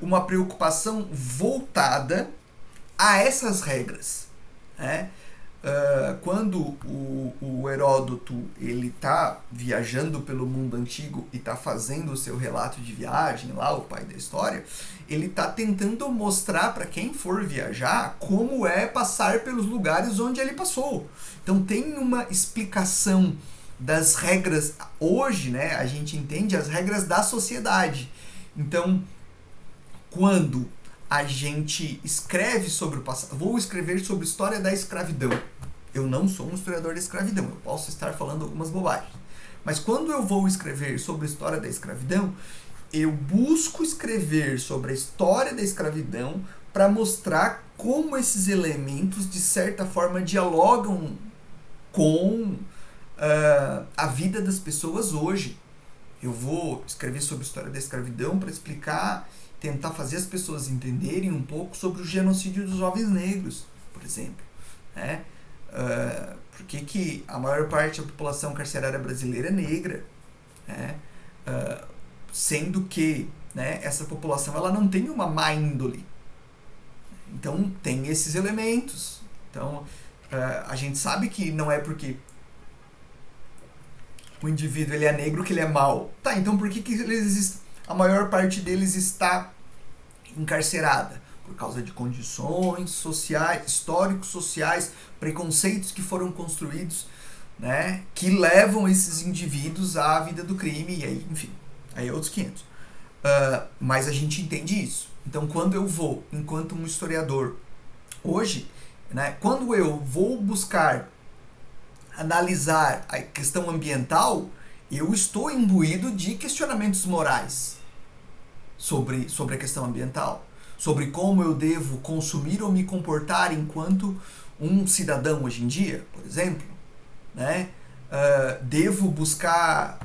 uma preocupação voltada a essas regras. Né? Quando o Heródoto ele está viajando pelo mundo antigo e está fazendo o seu relato de viagem, lá o pai da história, ele está tentando mostrar para quem for viajar como é passar pelos lugares onde ele passou. Então tem uma explicação das regras. Hoje, né, a gente entende as regras da sociedade. Então, quando a gente escreve sobre o passado, vou escrever sobre a história da escravidão. Eu não sou um historiador da escravidão, eu posso estar falando algumas bobagens. Mas quando eu vou escrever sobre a história da escravidão, eu busco escrever sobre a história da escravidão para mostrar como esses elementos, de certa forma, dialogam com a vida das pessoas hoje. Eu vou escrever sobre a história da escravidão para explicar, tentar fazer as pessoas entenderem um pouco sobre o genocídio dos jovens negros, por exemplo. Né? Por que a maior parte da população carcerária brasileira é negra? Né? Sendo que, né, essa população ela não tem uma má índole. Então, tem esses elementos. Então, a gente sabe que não é porque o indivíduo ele é negro que ele é mau. Tá, então por que a maior parte deles está encarcerada? Por causa de condições sociais, históricos, sociais, preconceitos que foram construídos, né, que levam esses indivíduos à vida do crime, e aí, enfim, aí é outros 500. Mas a gente entende isso. Então, quando eu vou, enquanto um historiador, hoje, né, quando eu vou buscar analisar a questão ambiental, eu estou imbuído de questionamentos morais sobre a questão ambiental, sobre como eu devo consumir ou me comportar enquanto um cidadão hoje em dia, por exemplo, né? Devo buscar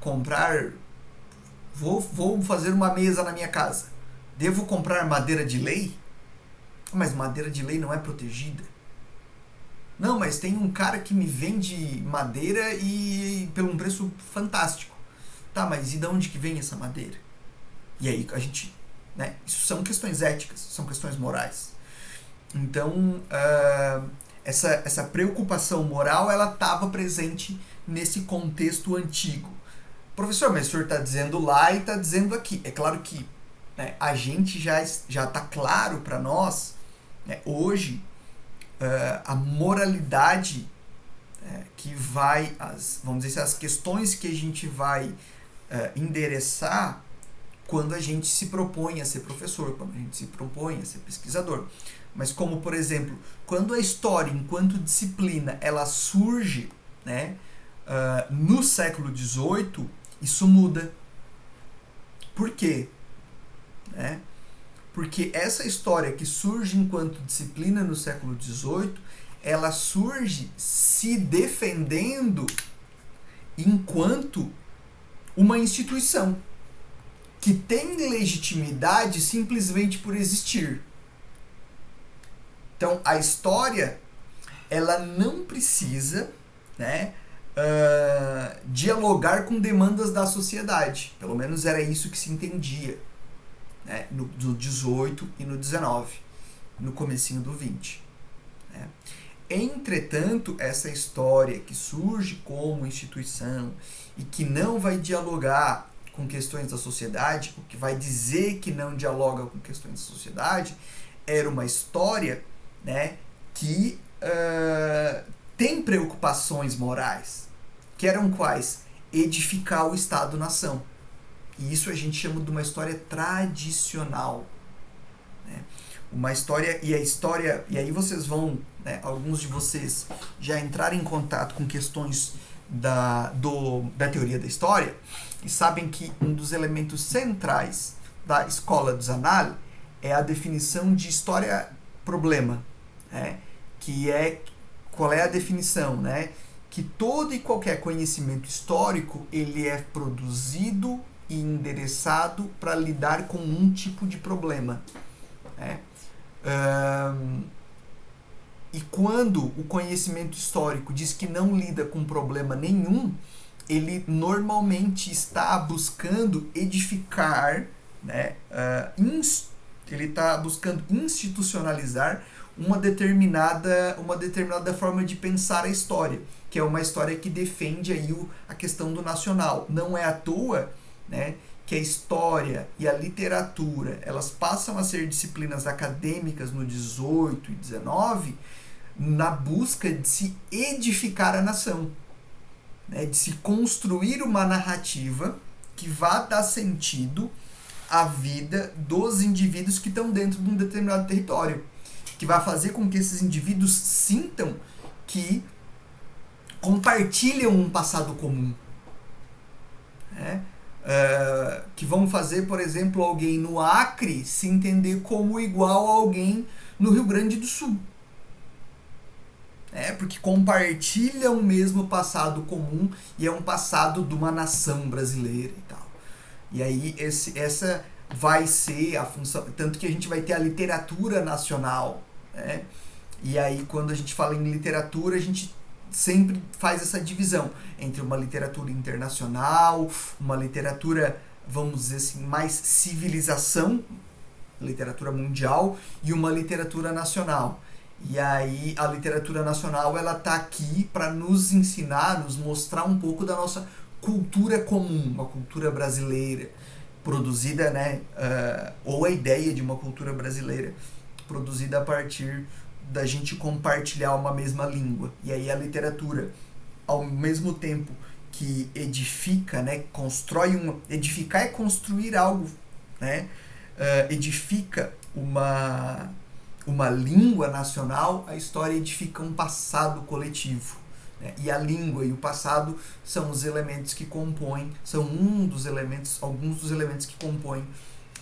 comprar, vou fazer uma mesa na minha casa, devo comprar madeira de lei? Mas madeira de lei não é protegida. Não, mas tem um cara que me vende madeira e pelo um preço fantástico. Tá, mas e de onde que vem essa madeira? E aí a gente, né, isso são questões éticas, são questões morais. Então, essa preocupação moral, ela estava presente nesse contexto antigo. Professor, mas o senhor está dizendo lá e está dizendo aqui. É claro que, né, a gente já está claro para nós, né, hoje, a moralidade que vai, vamos dizer assim, as questões que a gente vai endereçar quando a gente se propõe a ser professor, quando a gente se propõe a ser pesquisador. Mas como, por exemplo, quando a história, enquanto disciplina, ela surge, né, no século XVIII, isso muda. Por quê? Né? Porque essa história que surge enquanto disciplina no século XVIII, ela surge se defendendo enquanto uma instituição que tem legitimidade simplesmente por existir. Então, a história, ela não precisa, né, dialogar com demandas da sociedade. Pelo menos era isso que se entendia, né, no 18 e no 19, no comecinho do 20. Né? Entretanto, essa história que surge como instituição e que não vai dialogar com questões da sociedade, o que vai dizer que não dialoga com questões da sociedade, era uma história, né, que tem preocupações morais, que eram quais? Edificar o Estado-nação. E isso a gente chama de uma história tradicional. Né? Uma história, e aí vocês vão, né, alguns de vocês já entraram em contato com questões da teoria da história, e sabem que um dos elementos centrais da escola do Zanalli é a definição de história-problema. Né? Qual é a definição? Né? Que todo e qualquer conhecimento histórico ele é produzido e endereçado para lidar com um tipo de problema. Né? E quando o conhecimento histórico diz que não lida com problema nenhum, ele normalmente está buscando edificar, né, ele está buscando institucionalizar uma determinada forma de pensar a história, que é uma história que defende aí a questão do nacional. Não é à toa, né, que a história e a literatura elas passam a ser disciplinas acadêmicas no 18 e 19 na busca de se edificar a nação, né, de se construir uma narrativa que vá dar sentido à vida dos indivíduos que estão dentro de um determinado território, que vai fazer com que esses indivíduos sintam que compartilham um passado comum. Né? Que vão fazer, por exemplo, alguém no Acre se entender como igual a alguém no Rio Grande do Sul. Porque compartilham o mesmo passado comum e é um passado de uma nação brasileira e tal. E aí essa vai ser a função, tanto que a gente vai ter a literatura nacional, né? E aí quando a gente fala em literatura, a gente sempre faz essa divisão entre uma literatura internacional, uma literatura, vamos dizer assim, mais civilização, a literatura mundial e uma literatura nacional. E aí a literatura nacional ela tá aqui para nos ensinar, nos mostrar um pouco da nossa cultura comum, uma cultura brasileira produzida, né, ou a ideia de uma cultura brasileira produzida a partir da gente compartilhar uma mesma língua. E aí a literatura, ao mesmo tempo que edifica, né, edificar é construir algo, né, edifica uma língua nacional, a história edifica um passado coletivo. Né? E a língua e o passado são os elementos que compõem, são alguns dos elementos que compõem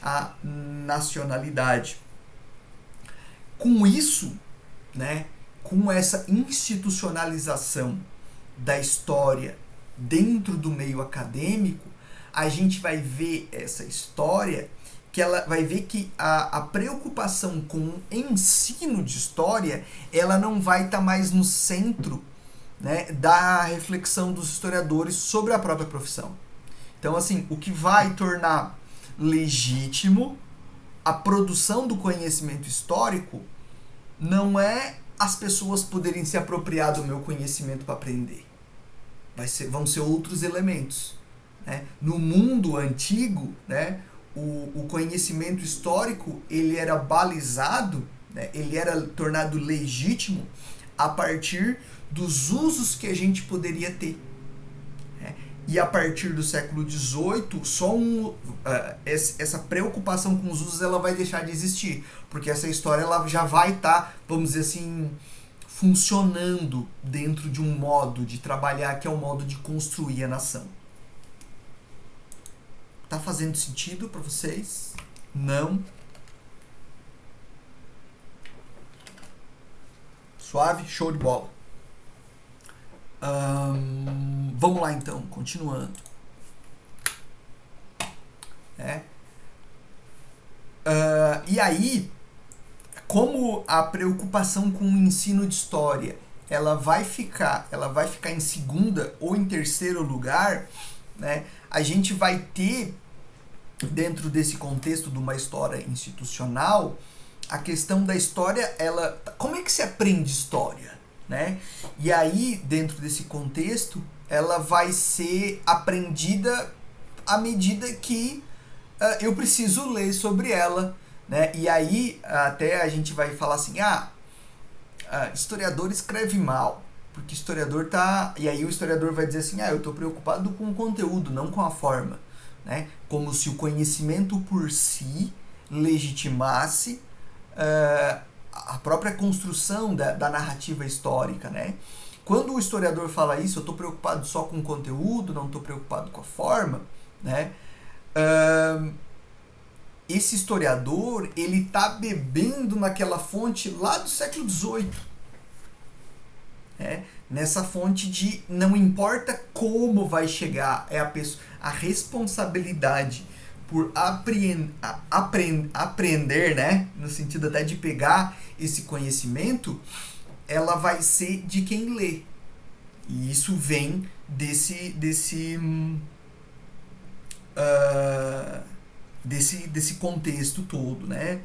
a nacionalidade. Com isso, né, com essa institucionalização da história dentro do meio acadêmico, a gente vai ver essa história, que ela vai ver que a preocupação com o ensino de história, ela não vai estar mais no centro, né, da reflexão dos historiadores sobre a própria profissão. Então, assim, o que vai tornar legítimo a produção do conhecimento histórico não é as pessoas poderem se apropriar do meu conhecimento para aprender. Vão ser outros elementos. Né? No mundo antigo, né, o conhecimento histórico ele era balizado, né, ele era tornado legítimo a partir dos usos que a gente poderia ter. Né? E a partir do século XVIII, essa preocupação com os usos ela vai deixar de existir, porque essa história ela já vai estar, vamos dizer assim, funcionando dentro de um modo de trabalhar que é o modo de construir a nação. Tá fazendo sentido para vocês? Não? Suave? Show de bola. Vamos lá então, continuando. E aí, como a preocupação com o ensino de história ela vai ficar em segunda ou em terceiro lugar, né, a gente vai ter, dentro desse contexto de uma história institucional, a questão da história, como é que se aprende história? Né? E aí, dentro desse contexto, ela vai ser aprendida à medida que eu preciso ler sobre ela. Né? E aí, até a gente vai falar assim, historiador escreve mal, porque historiador tá... E aí o historiador vai dizer assim, eu estou preocupado com o conteúdo, não com a forma. Né? Como se o conhecimento por si legitimasse a própria construção da narrativa histórica, né? Quando o historiador fala isso, eu estou preocupado só com o conteúdo, não estou preocupado com a forma, né? Esse historiador, ele está bebendo naquela fonte lá do século XVIII. Né? Nessa fonte de não importa como vai chegar, a responsabilidade por aprender, né? No sentido até de pegar esse conhecimento, ela vai ser de quem lê. E isso vem desse contexto todo, né?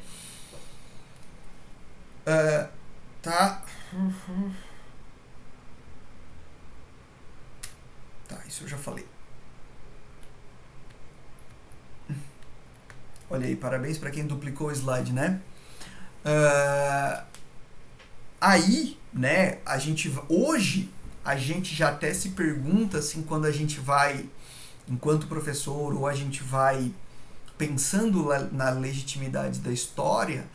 Tá, isso eu já falei. Olha aí, parabéns para quem duplicou o slide, né? Aí, né, hoje a gente já até se pergunta, assim, quando a gente vai, enquanto professor, ou a gente vai pensando na legitimidade da história,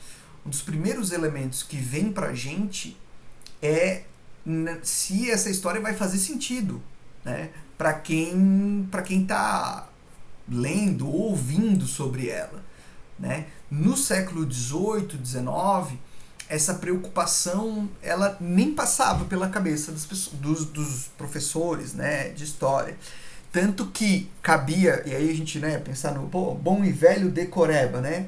um dos primeiros elementos que vem pra gente é se essa história vai fazer sentido, né, para quem tá lendo ou ouvindo sobre ela, né? No século XVIII, XIX, essa preocupação ela nem passava pela cabeça dos professores, né, de história. Tanto que cabia, e aí a gente, né, pensar no bom e velho decoreba, né?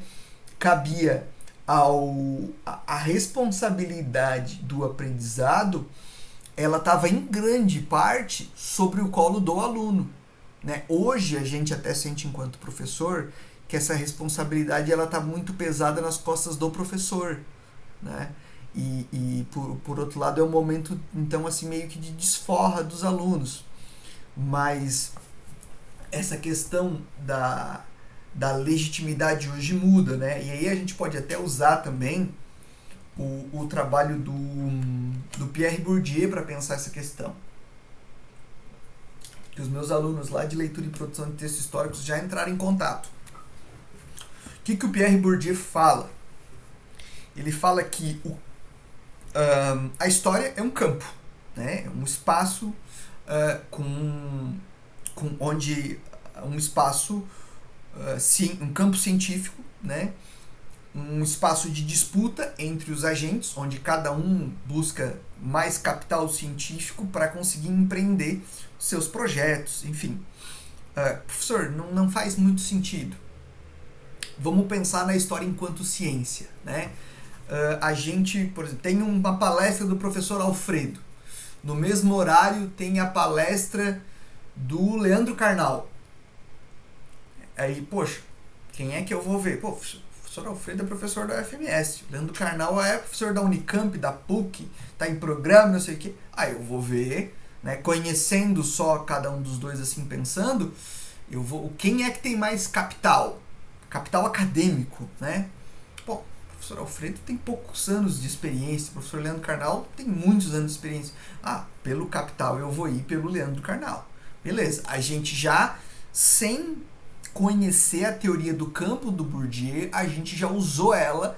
Cabia a responsabilidade do aprendizado, ela estava em grande parte sobre o colo do aluno. Né? Hoje a gente até sente enquanto professor que essa responsabilidade ela está muito pesada nas costas do professor, né? E por outro lado é um momento então assim meio que de desforra dos alunos, mas essa questão da legitimidade hoje muda, né? E aí a gente pode até usar também o trabalho do Pierre Bourdieu para pensar essa questão. Que os meus alunos lá de leitura e produção de textos históricos já entraram em contato. O que o Pierre Bourdieu fala? Ele fala que a história é um campo, né? É um espaço onde um espaço, um campo científico, né? Um espaço de disputa entre os agentes, onde cada um busca mais capital científico para conseguir empreender seus projetos, enfim. Professor, não faz muito sentido. Vamos pensar na história enquanto ciência, né? A gente, por exemplo, tem uma palestra do professor Alfredo. No mesmo horário tem a palestra do Leandro Carnal. Aí, poxa, quem é que eu vou ver? Pô, o professor Alfredo é professor da UFMS. O Leandro Carnal é professor da Unicamp, da PUC, tá em programa, não sei o quê. Aí eu vou ver, né, conhecendo só cada um dos dois assim, pensando, quem é que tem mais capital? Capital acadêmico, né? Pô, o professor Alfredo tem poucos anos de experiência, o professor Leandro Carnal tem muitos anos de experiência. Pelo capital eu vou ir pelo Leandro Carnal. Beleza, a gente já, sem conhecer a teoria do campo do Bourdieu, a gente já usou ela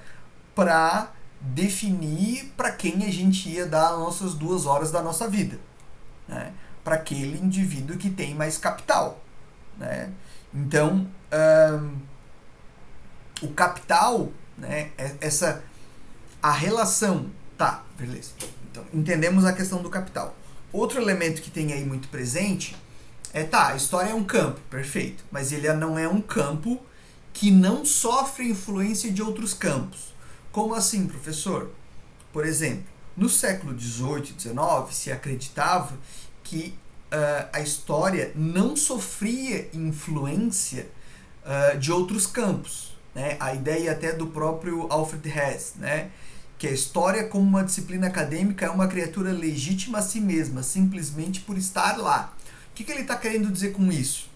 para definir para quem a gente ia dar as nossas 2 horas da nossa vida, né? Para aquele indivíduo que tem mais capital, né? Então, o capital, né, a relação, tá, beleza. Então, entendemos a questão do capital. Outro elemento que tem aí muito presente a história é um campo, perfeito, mas ele não é um campo que não sofre influência de outros campos. Como assim, professor? Por exemplo, no século XVIII e XIX se acreditava que a história não sofria influência de outros campos, né? A ideia até do próprio Alfred Hess, né? Que a história como uma disciplina acadêmica é uma criatura legítima a si mesma, simplesmente por estar lá. O que ele está querendo dizer com isso?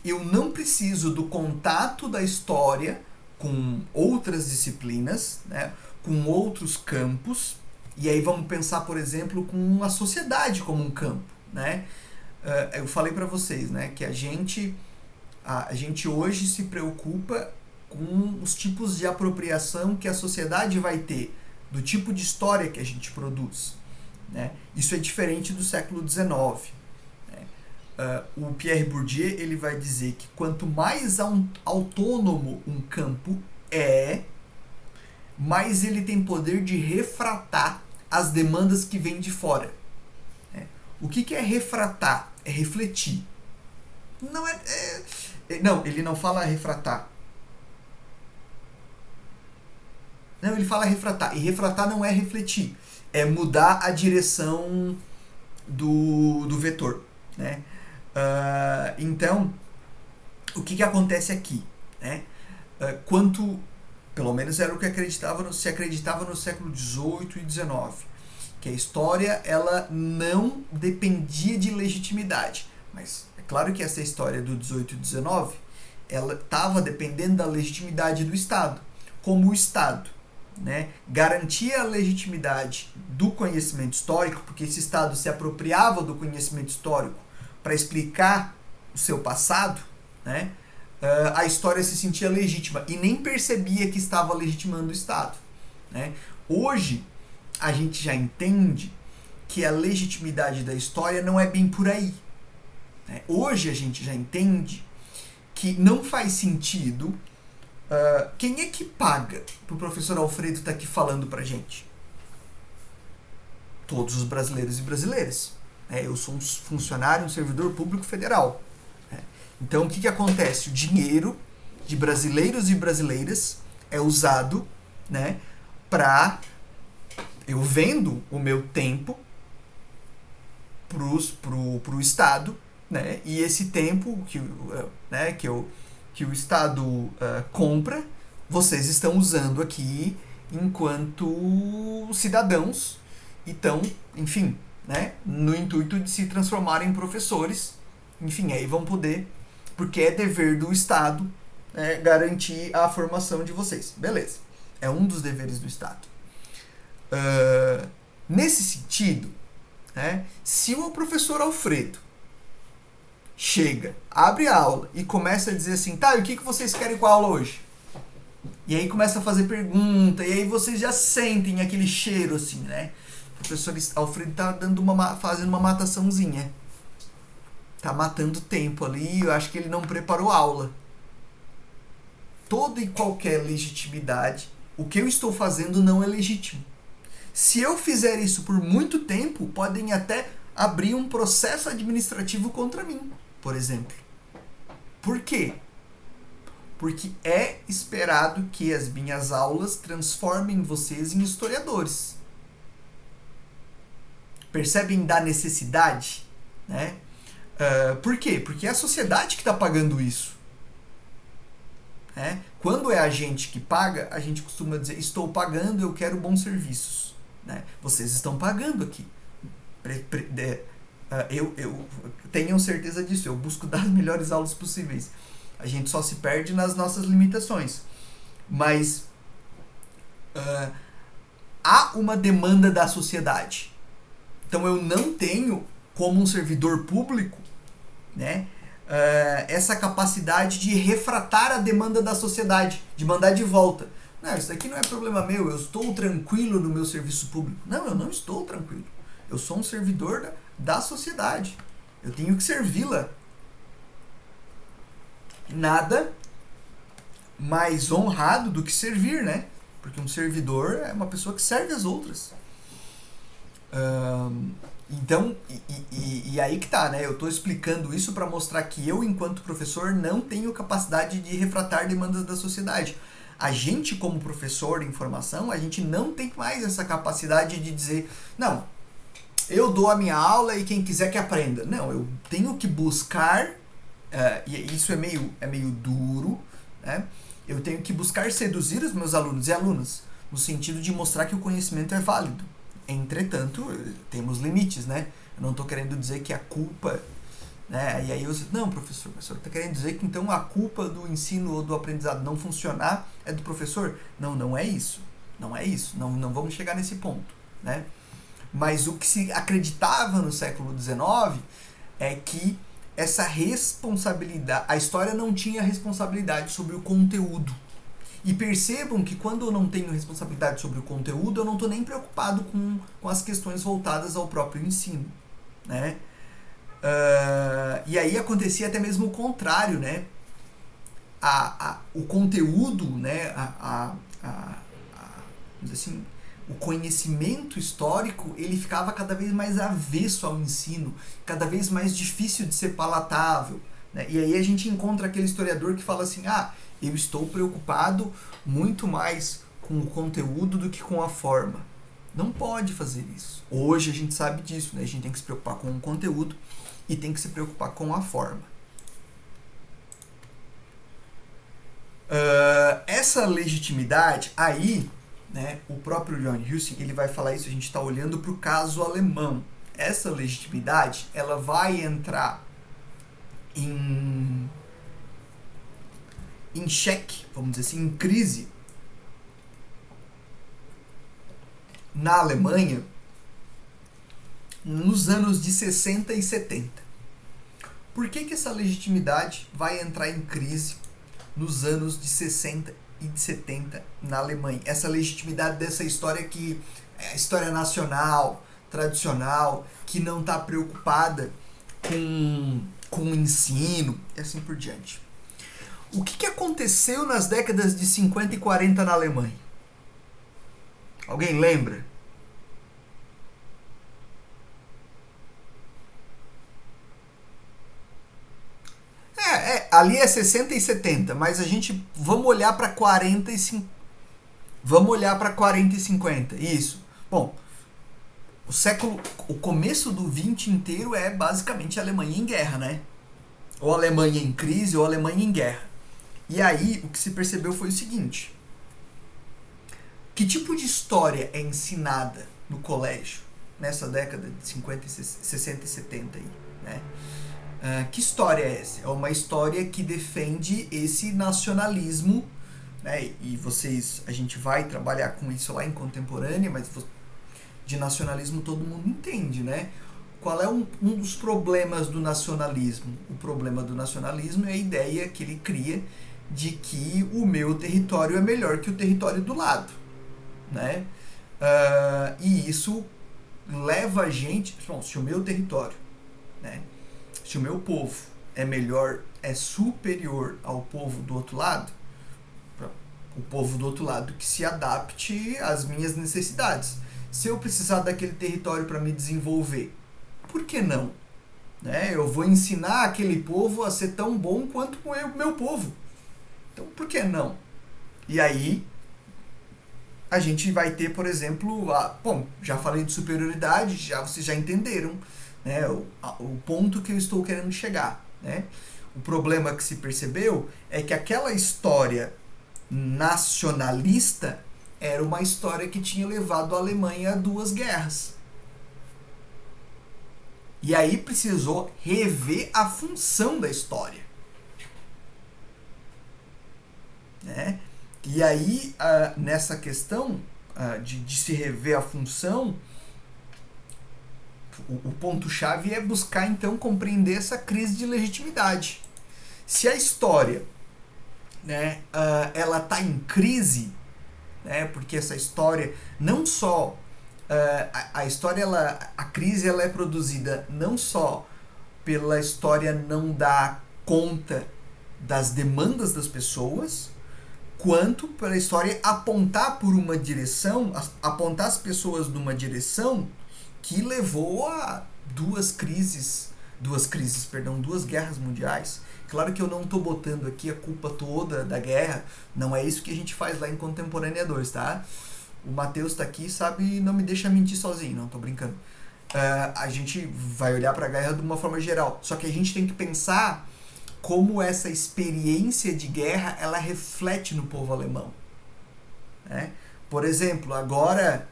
Eu não preciso do contato da história com outras disciplinas, né, com outros campos, e aí vamos pensar, por exemplo, com a sociedade como um campo, né? Eu falei para vocês, né, que a gente hoje se preocupa com os tipos de apropriação que a sociedade vai ter do tipo de história que a gente produz, né? Isso é diferente do século XIX. O Pierre Bourdieu ele vai dizer que quanto mais autônomo um campo mais ele tem poder de refratar as demandas que vêm de fora. O que é refratar? É refletir. Não, ele não fala refratar. Não, ele fala refratar. E refratar não é refletir. É mudar a direção do vetor, né? Então, o que acontece aqui? Né? Pelo menos era o que se acreditava no século XVIII e XIX, que a história ela não dependia de legitimidade. Mas é claro que essa história do XVIII e XIX ela estava dependendo da legitimidade do Estado. Como o Estado, né, garantia a legitimidade do conhecimento histórico, porque esse Estado se apropriava do conhecimento histórico para explicar o seu passado, né, a história se sentia legítima e nem percebia que estava legitimando o Estado, né? Hoje, a gente já entende que a legitimidade da história não é bem por aí, né? Hoje, a gente já entende que não faz sentido. Quem é que paga para o professor Alfredo estar aqui falando para a gente? Todos os brasileiros e brasileiras. Eu sou um funcionário, um servidor público federal. Então, o que acontece? O dinheiro de brasileiros e brasileiras é usado, né, para... Eu vendo o meu tempo pro Estado, né, e esse tempo que eu que o Estado compra, vocês estão usando aqui enquanto cidadãos e estão, enfim, né, no intuito de se transformarem em professores. Enfim, aí vão poder, porque é dever do Estado garantir a formação de vocês. Beleza. É um dos deveres do Estado. Nesse sentido, né, se o professor Alfredo chega, abre a aula e começa a dizer assim, tá, e o que vocês querem com a aula hoje? E aí começa a fazer pergunta, e aí vocês já sentem aquele cheiro assim, né? O professor Alfredo tá fazendo uma mataçãozinha. Tá matando tempo ali, eu acho que ele não preparou aula. Toda e qualquer legitimidade, o que eu estou fazendo não é legítimo. Se eu fizer isso por muito tempo, podem até abrir um processo administrativo contra mim, por exemplo. Por quê? Porque é esperado que as minhas aulas transformem vocês em historiadores. Percebem da necessidade? Né? Por quê? Porque é a sociedade que está pagando isso. Né? Quando é a gente que paga, a gente costuma dizer, estou pagando, eu quero bons serviços. Né? Vocês estão pagando aqui. Tenham certeza disso, eu busco dar as melhores aulas possíveis. A gente só se perde nas nossas limitações. Mas há uma demanda da sociedade. Então eu não tenho, como um servidor público, né, essa capacidade de refratar a demanda da sociedade, de mandar de volta. Não, isso aqui não é problema meu, eu estou tranquilo no meu serviço público. Não, eu não estou tranquilo. Eu sou um servidor da sociedade. Eu tenho que servi-la. Nada mais honrado do que servir, né? Porque um servidor é uma pessoa que serve as outras. Então, e aí que tá, né? Eu estou explicando isso para mostrar que eu, enquanto professor, não tenho capacidade de refratar demandas da sociedade. A gente, como professor de informação, a gente não tem mais essa capacidade de dizer, não, eu dou a minha aula e quem quiser que aprenda. Não, eu tenho que buscar, e isso é meio duro, né? Eu tenho que buscar seduzir os meus alunos e alunas, no sentido de mostrar que o conhecimento é válido. Entretanto, temos limites, né? Eu não estou querendo dizer que a culpa... Né? E aí você, não, professor, o senhor está querendo dizer que então a culpa do ensino ou do aprendizado não funcionar é do professor? Não, não é isso. Não é isso. Não vamos chegar nesse ponto. Né? Mas o que se acreditava no século XIX é que essa responsabilidade, a história não tinha responsabilidade sobre o conteúdo. E percebam que quando eu não tenho responsabilidade sobre o conteúdo, eu não estou nem preocupado com as questões voltadas ao próprio ensino. Né? E aí acontecia até mesmo o contrário, né? O conteúdo, né? Vamos dizer assim, o conhecimento histórico, ele ficava cada vez mais avesso ao ensino, cada vez mais difícil de ser palatável. Né? E aí a gente encontra aquele historiador que fala assim, eu estou preocupado muito mais com o conteúdo do que com a forma. Não pode fazer isso. Hoje a gente sabe disso, né? A gente tem que se preocupar com o conteúdo e tem que se preocupar com a forma. Essa legitimidade, aí, né, o próprio John Husing, ele vai falar isso, a gente está olhando para o caso alemão. Essa legitimidade, ela vai entrar em xeque, vamos dizer assim, em crise na Alemanha nos anos de 60 e 70. Por que essa legitimidade vai entrar em crise nos anos de 60 e de 70 na Alemanha? Essa legitimidade dessa história que é a história nacional, tradicional, que não está preocupada com o ensino e assim por diante. O que aconteceu nas décadas de 50 e 40 na Alemanha? Alguém lembra? Ali é 60 e 70, mas a gente vamos olhar para 40 e 50. Vamos olhar para 40 e 50. Isso. Bom, o começo do 20 inteiro é basicamente a Alemanha em guerra, né? Ou a Alemanha em crise ou a Alemanha em guerra. E aí o que se percebeu foi o seguinte: que tipo de história é ensinada no colégio nessa década de 50, 60 e 70 aí, né? Que história é essa? É uma história que defende esse nacionalismo, né? E a gente vai trabalhar com isso lá em Contemporânea, mas de nacionalismo todo mundo entende, né? Qual é um dos problemas do nacionalismo? O problema do nacionalismo é a ideia que ele cria de que o meu território é melhor que o território do lado, né? E isso leva a gente, bom, se o meu território, né, se o meu povo é melhor, é superior ao povo do outro lado, o povo do outro lado que se adapte às minhas necessidades. Se eu precisar daquele território para me desenvolver, por que não? Né? Eu vou ensinar aquele povo a ser tão bom quanto o meu povo. Então, por que não? E aí, a gente vai ter, por exemplo, bom, já falei de superioridade, vocês já entenderam, né, o ponto que eu estou querendo chegar, né? O problema que se percebeu é que aquela história nacionalista era uma história que tinha levado a Alemanha a 2 guerras. E aí precisou rever a função da história, né? E aí, nessa questão de se rever a função, o ponto-chave é buscar, então, compreender essa crise de legitimidade. Se a história, né, ela está em crise, né, porque essa história, não só... a história, a crise ela é produzida não só pela história não dar conta das demandas das pessoas, quanto pela história apontar por uma direção, apontar as pessoas numa direção que levou a duas guerras mundiais. Claro que eu não estou botando aqui a culpa toda da guerra, não é isso que a gente faz lá em Contemporânea 2, tá? O Matheus está aqui, sabe, e não me deixa mentir sozinho, não, tô brincando. A gente vai olhar para a guerra de uma forma geral, só que a gente tem que pensar como essa experiência de guerra ela reflete no povo alemão, né? Por exemplo, agora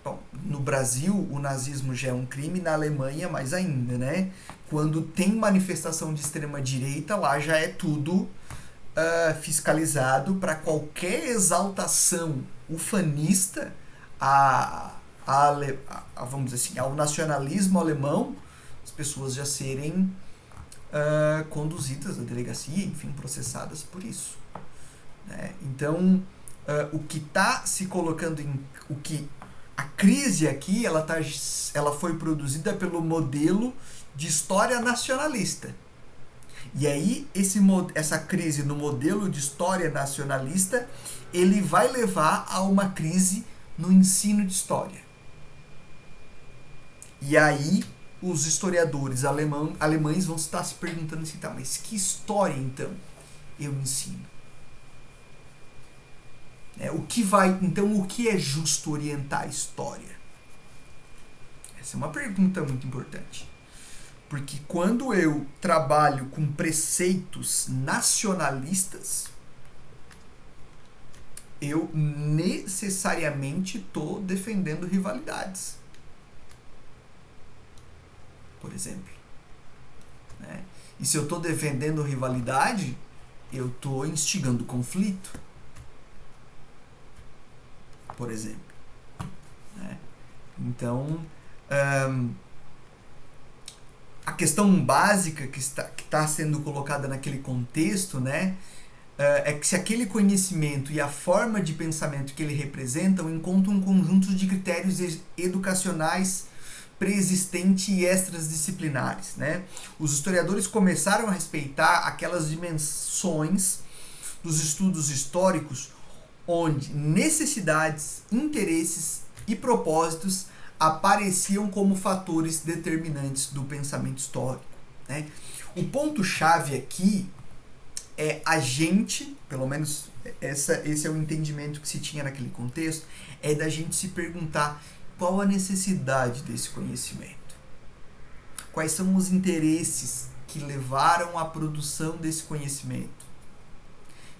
bom, no Brasil o nazismo já é um crime, na Alemanha mais ainda, né? Quando tem manifestação de extrema direita, lá já é tudo fiscalizado para qualquer exaltação ufanista vamos dizer assim, ao nacionalismo alemão, as pessoas já serem conduzidas à delegacia, enfim, processadas por isso, né? Então, o que está se colocando a crise aqui, ela foi produzida pelo modelo de história nacionalista. E aí, essa crise no modelo de história nacionalista, ele vai levar a uma crise no ensino de história. E aí, os historiadores alemães vão estar se perguntando assim, tá, mas que história, então, eu ensino? Então, o que é justo orientar a história? Essa é uma pergunta muito importante. Porque quando eu trabalho com preceitos nacionalistas, eu necessariamente estou defendendo rivalidades, por exemplo, né? E se eu estou defendendo rivalidade, eu estou instigando conflito, por exemplo, né? Então, a questão básica que está sendo colocada naquele contexto, né, é que se aquele conhecimento e a forma de pensamento que ele representa encontram um conjunto de critérios educacionais pré-existentes e extradisciplinares, né? Os historiadores começaram a respeitar aquelas dimensões dos estudos históricos onde necessidades, interesses e propósitos apareciam como fatores determinantes do pensamento histórico, né? O ponto-chave aqui é a gente, pelo menos esse é o entendimento que se tinha naquele contexto, é da gente se perguntar qual a necessidade desse conhecimento, quais são os interesses que levaram à produção desse conhecimento?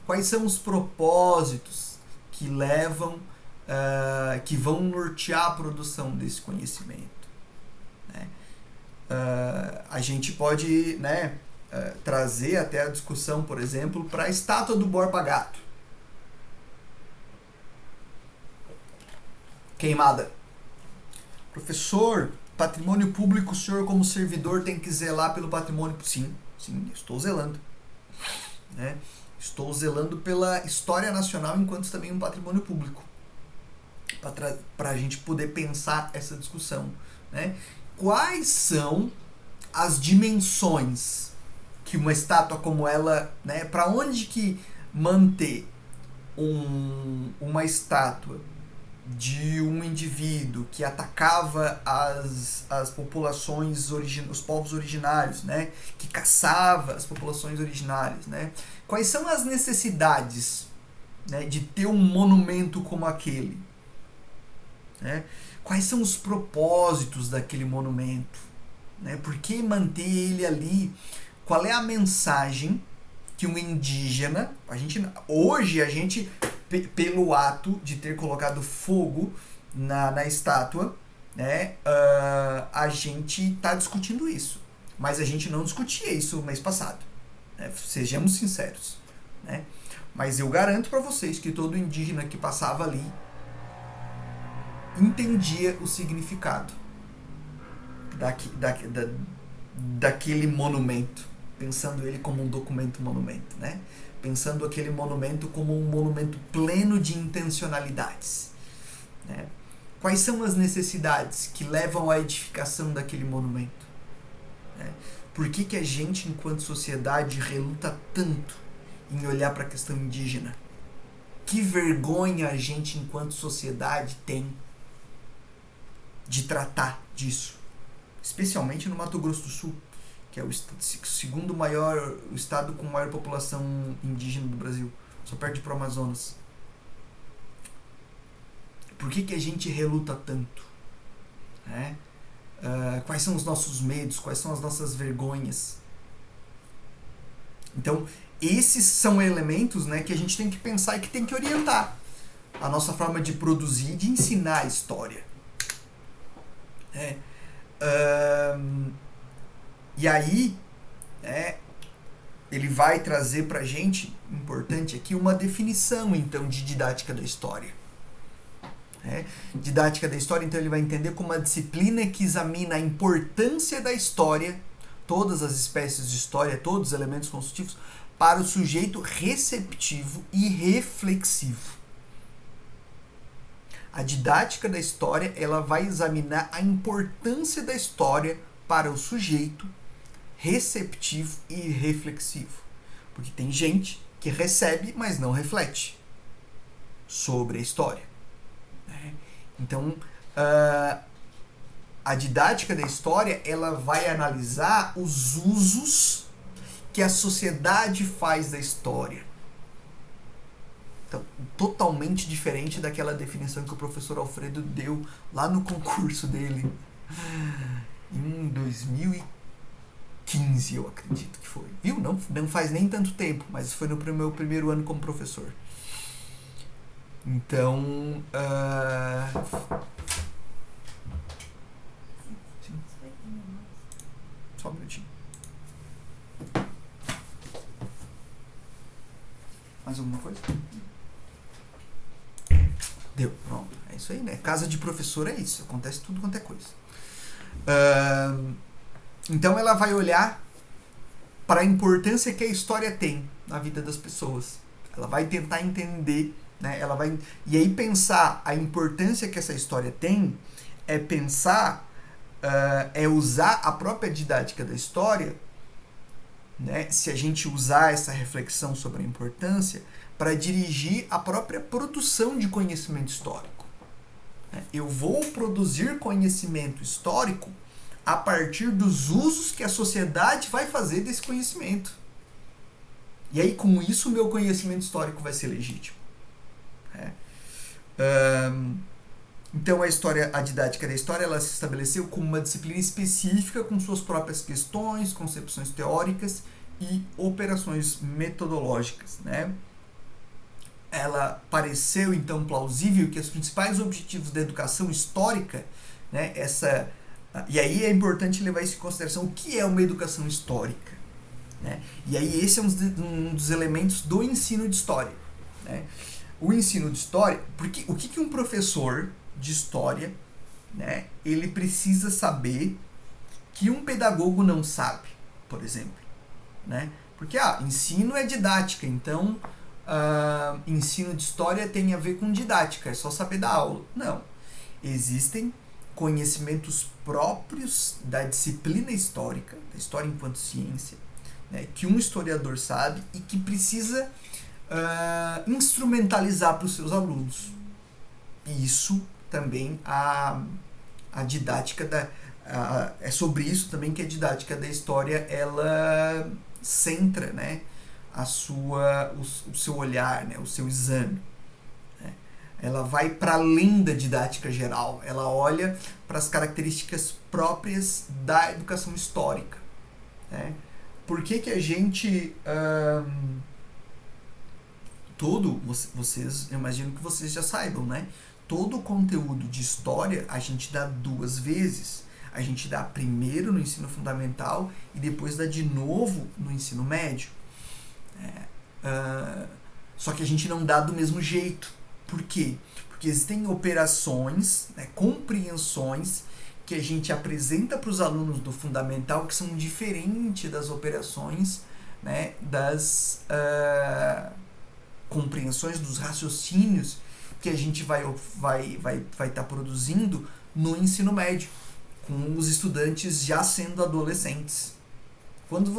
Quais são os propósitos que levam, que vão nortear a produção desse conhecimento? Né? A gente pode, né, trazer até a discussão, por exemplo, para a estátua do Borba Gato. Queimada. Professor, patrimônio público, o senhor como servidor tem que zelar pelo patrimônio. Sim, estou zelando. Né? Estou zelando pela história nacional enquanto também um patrimônio público. Para a gente poder pensar essa discussão. Né? Quais são as dimensões que uma estátua como ela, né, para onde que manter uma estátua de um indivíduo que atacava as populações, os povos originários, né, que caçava as populações originárias, né? Quais são as necessidades, né, de ter um monumento como aquele? Né? Quais são os propósitos daquele monumento? Né? Por que manter ele ali? Qual é a mensagem que um indígena... Hoje a gente, pelo ato de ter colocado fogo na estátua, né, a gente está discutindo isso. Mas a gente não discutia isso no mês passado. Né? Sejamos sinceros. Né? Mas eu garanto para vocês que todo indígena que passava ali entendia o significado daquele monumento, pensando ele como um documento-monumento, né? Pensando aquele monumento como um monumento pleno de intencionalidades. Né? Quais são as necessidades que levam à edificação daquele monumento? Né? Por que a gente, enquanto sociedade, reluta tanto em olhar para a questão indígena? Que vergonha a gente, enquanto sociedade, tem de tratar disso, especialmente no Mato Grosso do Sul, que é o segundo maior, o estado com maior população indígena do Brasil, só perde para o Amazonas. Por que a gente reluta tanto? Né? Quais são os nossos medos? Quais são as nossas vergonhas? Então, esses são elementos, né, que a gente tem que pensar e que tem que orientar a nossa forma de produzir e de ensinar a história. E aí, ele vai trazer pra gente, importante aqui, uma definição, então, de didática da história. Didática da história, então, ele vai entender como uma disciplina que examina a importância da história, todas as espécies de história, todos os elementos constitutivos, para o sujeito receptivo e reflexivo. A didática da história, ela vai examinar a importância da história para o sujeito receptivo e reflexivo. Porque tem gente que recebe, mas não reflete sobre a história. Então, a didática da história, ela vai analisar os usos que a sociedade faz da história. Então, totalmente diferente daquela definição que o professor Alfredo deu lá no concurso dele em 2015, eu acredito que foi. Viu? Não faz nem tanto tempo, mas foi no meu primeiro ano como professor. Então, só um minutinho. Mais alguma coisa? Deu, pronto. É isso aí, né? Casa de professor é isso. Acontece tudo quanto é coisa. Então ela vai olhar para a importância que a história tem na vida das pessoas. Ela vai tentar entender, né? E aí pensar a importância que essa história tem é pensar, é usar a própria didática da história, né? Se a gente usar essa reflexão sobre a importância para dirigir a própria produção de conhecimento histórico. Eu vou produzir conhecimento histórico a partir dos usos que a sociedade vai fazer desse conhecimento. E aí, com isso, o meu conhecimento histórico vai ser legítimo. Então a didática da história, ela se estabeleceu como uma disciplina específica com suas próprias questões, concepções teóricas e operações metodológicas, né? Ela pareceu então plausível que os principais objetivos da educação histórica, né, e aí é importante levar isso em consideração, o que é uma educação histórica, né? E aí esse é um dos elementos do ensino de história, né? O ensino de história, porque o que um professor de história, né, ele precisa saber que um pedagogo não sabe, por exemplo, né? Porque ensino é didática, então ensino de história tem a ver com didática, é só saber dar aula. Não. Existem conhecimentos próprios da disciplina histórica, da história enquanto ciência, né, que um historiador sabe e que precisa instrumentalizar para os seus alunos. E isso também a didática é sobre isso também que a didática da história ela centra, né, o seu olhar, né, o seu exame, né? Ela vai para além da didática geral, ela olha para as características próprias da educação histórica, né? Por que a gente vocês, eu imagino que vocês já saibam, né? Todo o conteúdo de história a gente dá 2 vezes. A gente dá primeiro no ensino fundamental e depois dá de novo no ensino médio. Só que a gente não dá do mesmo jeito. Por quê? Porque existem operações, né, compreensões que a gente apresenta para os alunos do fundamental que são diferentes das operações, né, das compreensões, dos raciocínios que a gente vai estar produzindo no ensino médio, com os estudantes já sendo adolescentes. Quando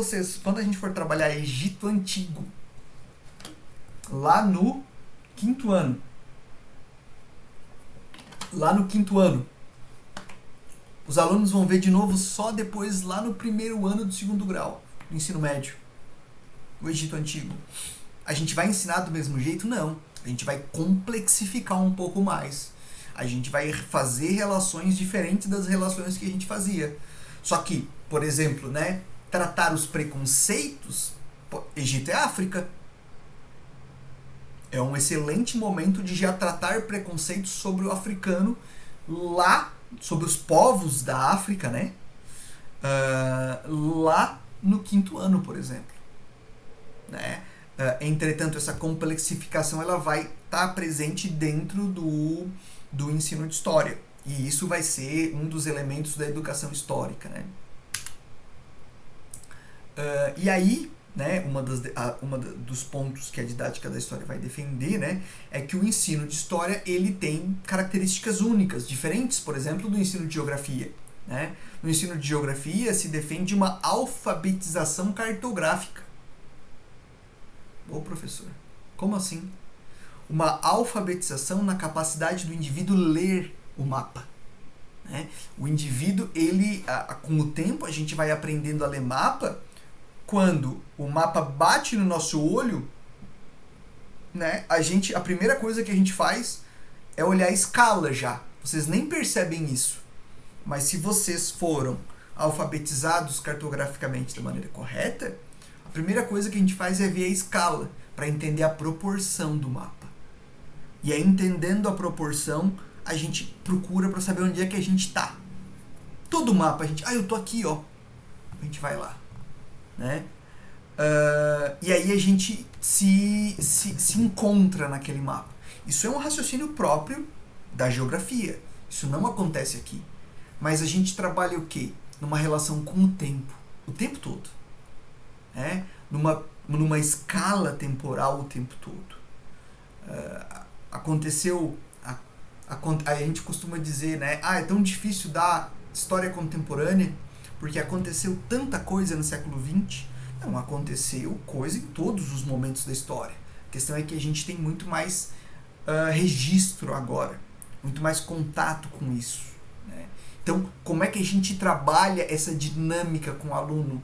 a gente for trabalhar Egito Antigo, lá no quinto ano, os alunos vão ver de novo só depois, lá no primeiro ano do 2º grau, do ensino médio, o Egito Antigo. A gente vai ensinar do mesmo jeito? Não. A gente vai complexificar um pouco mais. A gente vai fazer relações diferentes das relações que a gente fazia. Só que, por exemplo, né, tratar os preconceitos, Egito é África. É um excelente momento de já tratar preconceitos sobre o africano lá, sobre os povos da África, né? Lá no 5º ano, por exemplo. Né? Entretanto, essa complexificação ela vai estar presente dentro do ensino de história. E isso vai ser um dos elementos da educação histórica, né? E aí, né, dos pontos que a didática da história vai defender, né, é que o ensino de história ele tem características únicas, diferentes, por exemplo, do ensino de geografia. Né? No ensino de geografia se defende uma alfabetização cartográfica. Ô professor, como assim? Uma alfabetização na capacidade do indivíduo ler o mapa. Né? O indivíduo, com o tempo, a gente vai aprendendo a ler mapa. Quando o mapa bate no nosso olho, né, a primeira coisa que a gente faz é olhar a escala já. Vocês nem percebem isso. Mas se vocês foram alfabetizados cartograficamente da maneira correta, a primeira coisa que a gente faz é ver a escala, para entender a proporção do mapa. E aí, entendendo a proporção, a gente procura para saber onde é que a gente está. Todo mapa, a gente... eu tô aqui, ó. A gente vai lá. Né? E aí a gente se encontra naquele mapa. Isso é um raciocínio próprio da geografia. Isso não acontece aqui. Mas a gente trabalha o quê? Numa relação com o tempo todo. Né? Numa escala temporal o tempo todo. Aconteceu... A gente costuma dizer, né? É tão difícil dar história contemporânea porque aconteceu tanta coisa no século XX. Não, aconteceu coisa em todos os momentos da história. A questão é que a gente tem muito mais registro agora, muito mais contato com isso. Né? Então, como é que a gente trabalha essa dinâmica com o aluno,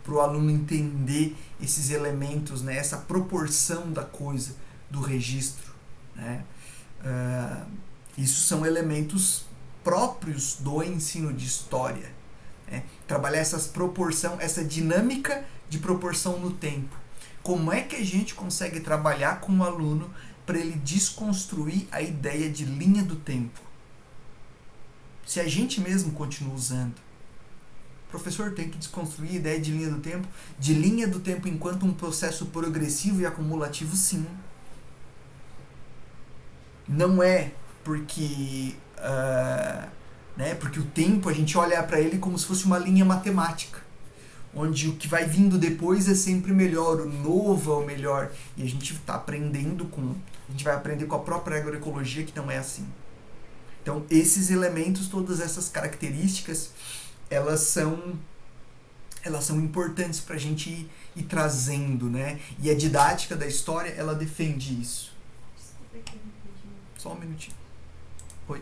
para o aluno entender esses elementos, né? Essa proporção da coisa, do registro. Né? Isso são elementos próprios do ensino de história. Né? Trabalhar essa dinâmica de proporção no tempo. Como é que a gente consegue trabalhar com o aluno para ele desconstruir a ideia de linha do tempo? Se a gente mesmo continua usando. O professor tem que desconstruir a ideia de linha do tempo enquanto um processo progressivo e acumulativo, sim. Não é porque porque o tempo a gente olha para ele como se fosse uma linha matemática, onde o que vai vindo depois é sempre melhor, o novo é o melhor, e a gente vai aprender com a própria agroecologia que não é assim. Então esses elementos, todas essas características, elas são importantes para a gente ir trazendo, né? E a didática da história, ela defende isso. Só um minutinho. Oi.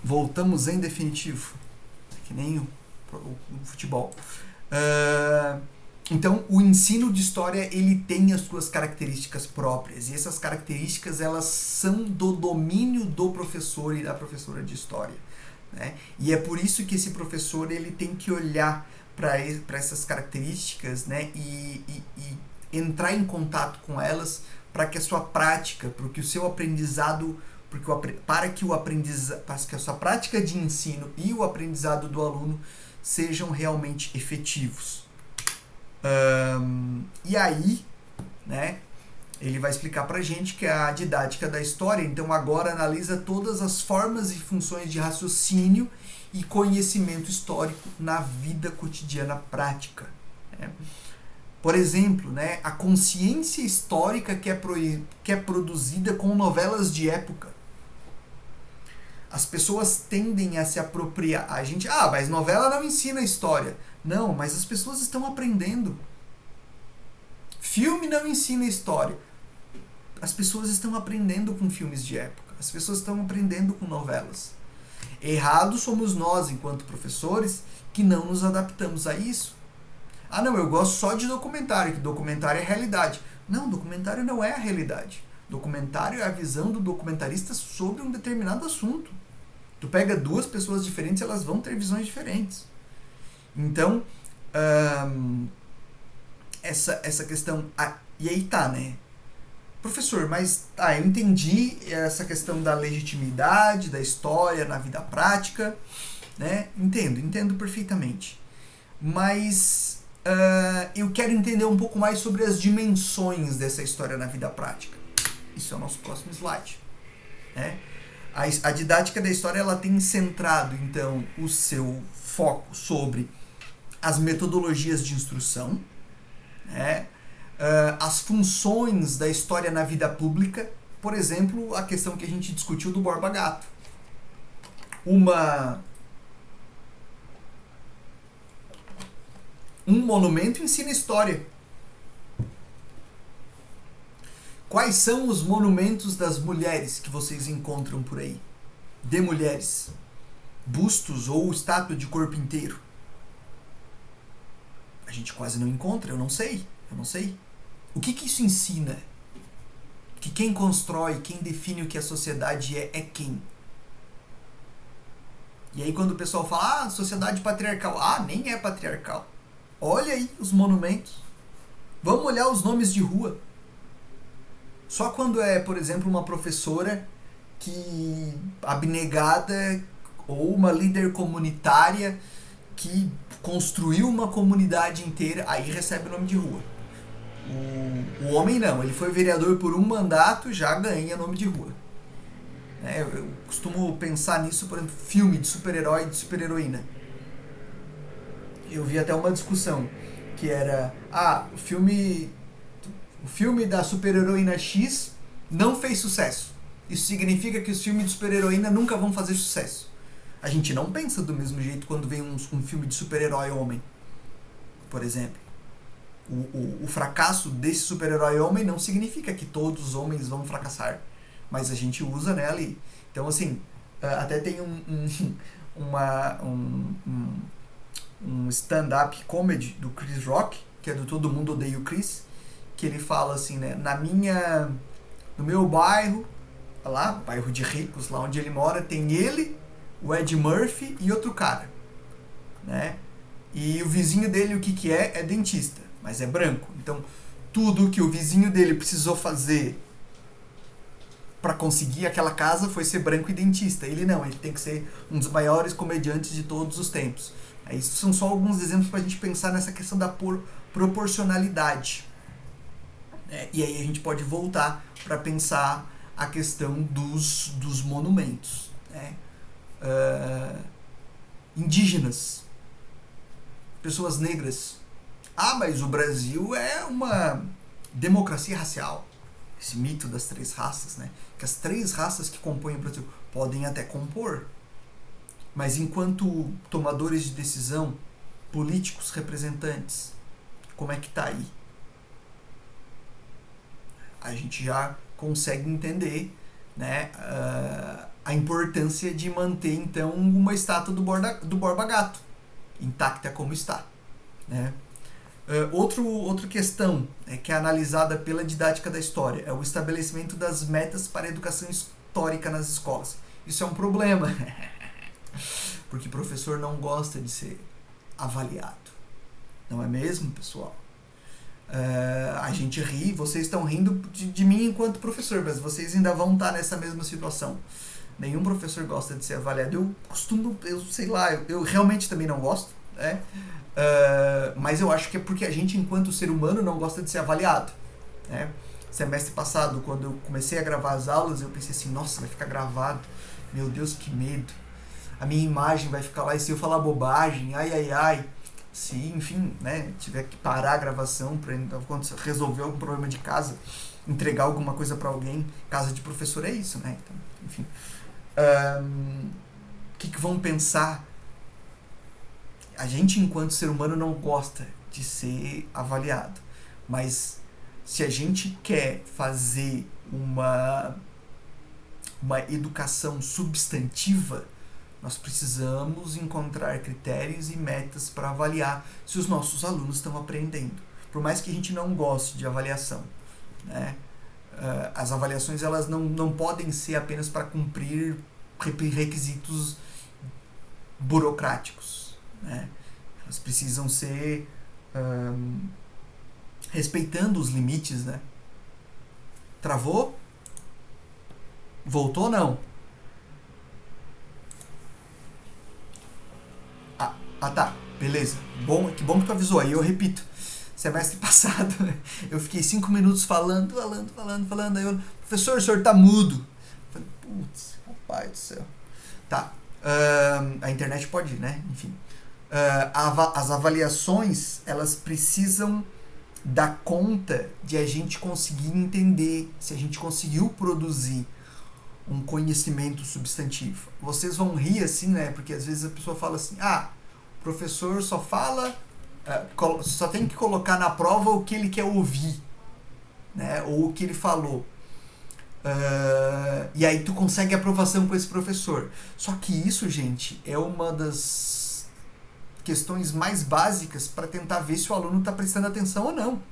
Voltamos em definitivo. Que nem o futebol. Então, o ensino de história, ele tem as suas características próprias. E essas características, elas são do domínio do professor e da professora de história. Né? E é por isso que esse professor, ele tem que olhar para essas características, né? E entrar em contato com elas para que a sua prática, para que o seu aprendizado, para que a sua prática de ensino e o aprendizado do aluno sejam realmente efetivos. E aí, né, ele vai explicar pra gente que a didática da história, então, agora analisa todas as formas e funções de raciocínio e conhecimento histórico na vida cotidiana prática. Né? Por exemplo, né, a consciência histórica que é produzida com novelas de época. As pessoas tendem a se apropriar. A gente, mas novela não ensina história. Não, mas as pessoas estão aprendendo. Filme não ensina história. As pessoas estão aprendendo com filmes de época. As pessoas estão aprendendo com novelas. Errados somos nós, enquanto professores, que não nos adaptamos a isso. Não, eu gosto só de documentário, que documentário é realidade. Não, documentário não é a realidade. Documentário é a visão do documentarista sobre um determinado assunto. Tu pega duas pessoas diferentes, elas vão ter visões diferentes. Então, essa questão... e aí tá, né? Professor, mas eu entendi essa questão da legitimidade, da história na vida prática, né? Entendo perfeitamente. Mas eu quero entender um pouco mais sobre as dimensões dessa história na vida prática. Isso é o nosso próximo slide. Né? A didática da história, ela tem centrado, então, o seu foco sobre as metodologias de instrução, né? As funções da história na vida pública, por exemplo, a questão que a gente discutiu do Borba Gato. Um monumento ensina história. Quais são os monumentos das mulheres que vocês encontram por aí? De mulheres. Bustos ou estátua de corpo inteiro. A gente quase não encontra, eu não sei. O que isso ensina? Que quem constrói, quem define o que a sociedade é quem? E aí quando o pessoal fala, sociedade patriarcal. Nem é patriarcal. Olha aí os monumentos. Vamos olhar os nomes de rua. Só quando é, por exemplo, uma professora que abnegada ou uma líder comunitária que construiu uma comunidade inteira, aí recebe o nome de rua. O homem não, ele foi vereador por um mandato, já ganha nome de rua. Eu costumo pensar nisso, por exemplo, filme de super-herói e de super-heroína. Eu vi até uma discussão que era, o filme da super-heroína X não fez sucesso. Isso significa que os filmes de super-heroína nunca vão fazer sucesso. A gente não pensa do mesmo jeito quando vem um filme de super-herói homem, por exemplo. O fracasso desse super-herói homem não significa que todos os homens vão fracassar, mas a gente usa, né, ali. Então, assim, até tem um stand-up comedy do Chris Rock, que é do Todo Mundo Odeia o Chris, que ele fala assim, né, no meu bairro, lá, bairro de ricos, lá onde ele mora, tem ele, o Ed Murphy e outro cara, né? E o vizinho dele, o que é? É dentista, mas é branco. Então, tudo que o vizinho dele precisou fazer para conseguir aquela casa foi ser branco e dentista. Ele não, ele tem que ser um dos maiores comediantes de todos os tempos. Isso são só alguns exemplos para a gente pensar nessa questão da proporcionalidade. E aí a gente pode voltar para pensar a questão dos monumentos. Né? Indígenas, pessoas negras. Ah, mas o Brasil é uma democracia racial. Esse mito das 3 raças, né? Que as 3 raças que compõem o Brasil podem até compor, mas enquanto tomadores de decisão, políticos, representantes, como é que tá aí? A gente já consegue entender, né, a importância de manter, então, uma estátua do Borba Gato intacta como está. Né? Outra questão, que é analisada pela didática da história é o estabelecimento das metas para a educação histórica nas escolas. Isso é um problema, porque o professor não gosta de ser avaliado. Não é mesmo, pessoal? A gente ri, vocês estão rindo de mim enquanto professor, mas vocês ainda vão estar nessa mesma situação. Nenhum professor gosta de ser avaliado. Eu realmente também não gosto, né? Mas eu acho que é porque a gente, enquanto ser humano, não gosta de ser avaliado. Né? Semestre passado, quando eu comecei a gravar as aulas, eu pensei assim, nossa, vai ficar gravado. Meu Deus, que medo. A minha imagem vai ficar lá, e se eu falar bobagem, ai. Se, enfim, né, tiver que parar a gravação para resolver algum problema de casa, entregar alguma coisa para alguém, casa de professor é isso, né? Então, enfim. O que vão pensar? A gente, enquanto ser humano, não gosta de ser avaliado. Mas se a gente quer fazer uma educação substantiva, nós precisamos encontrar critérios e metas para avaliar se os nossos alunos estão aprendendo. Por mais que a gente não goste de avaliação, né? As avaliações elas não podem ser apenas para cumprir requisitos burocráticos. Né? Elas precisam ser respeitando os limites. Né? Travou? Voltou ou não? Tá, beleza. Que bom que tu avisou. Aí eu repito. Semestre passado, eu fiquei 5 minutos falando. Aí eu, professor, o senhor tá mudo. Eu falei, putz, rapaz do céu. Tá. A internet pode ir, né? Enfim. As avaliações, elas precisam dar conta de a gente conseguir entender se a gente conseguiu produzir um conhecimento substantivo. Vocês vão rir assim, né? Porque às vezes a pessoa fala assim, o professor só fala, só tem que colocar na prova o que ele quer ouvir, né? Ou o que ele falou. E aí tu consegue aprovação com esse professor. Só que isso, gente, é uma das questões mais básicas para tentar ver se o aluno está prestando atenção ou não.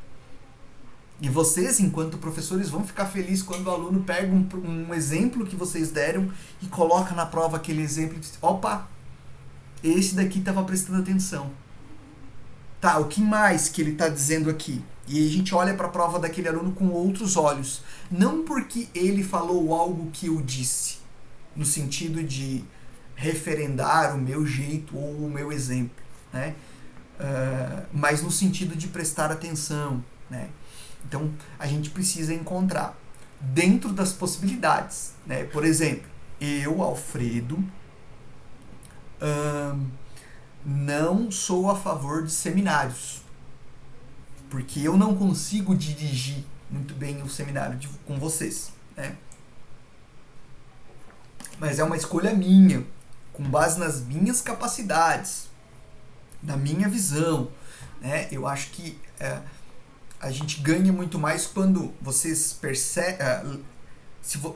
E vocês, enquanto professores, vão ficar felizes quando o aluno pega um exemplo que vocês deram e coloca na prova aquele exemplo e diz, opa, esse daqui estava prestando atenção. Tá, o que mais que ele está dizendo aqui? E a gente olha para a prova daquele aluno com outros olhos. Não porque ele falou algo que eu disse, no sentido de referendar o meu jeito ou o meu exemplo, né? Mas no sentido de prestar atenção, né? Então, a gente precisa encontrar dentro das possibilidades, né? Por exemplo, eu, Alfredo, não sou a favor de seminários, porque eu não consigo dirigir muito bem o seminário com vocês, né? Mas é uma escolha minha, com base nas minhas capacidades, na minha visão, né? Eu acho que a gente ganha muito mais quando vocês percebem...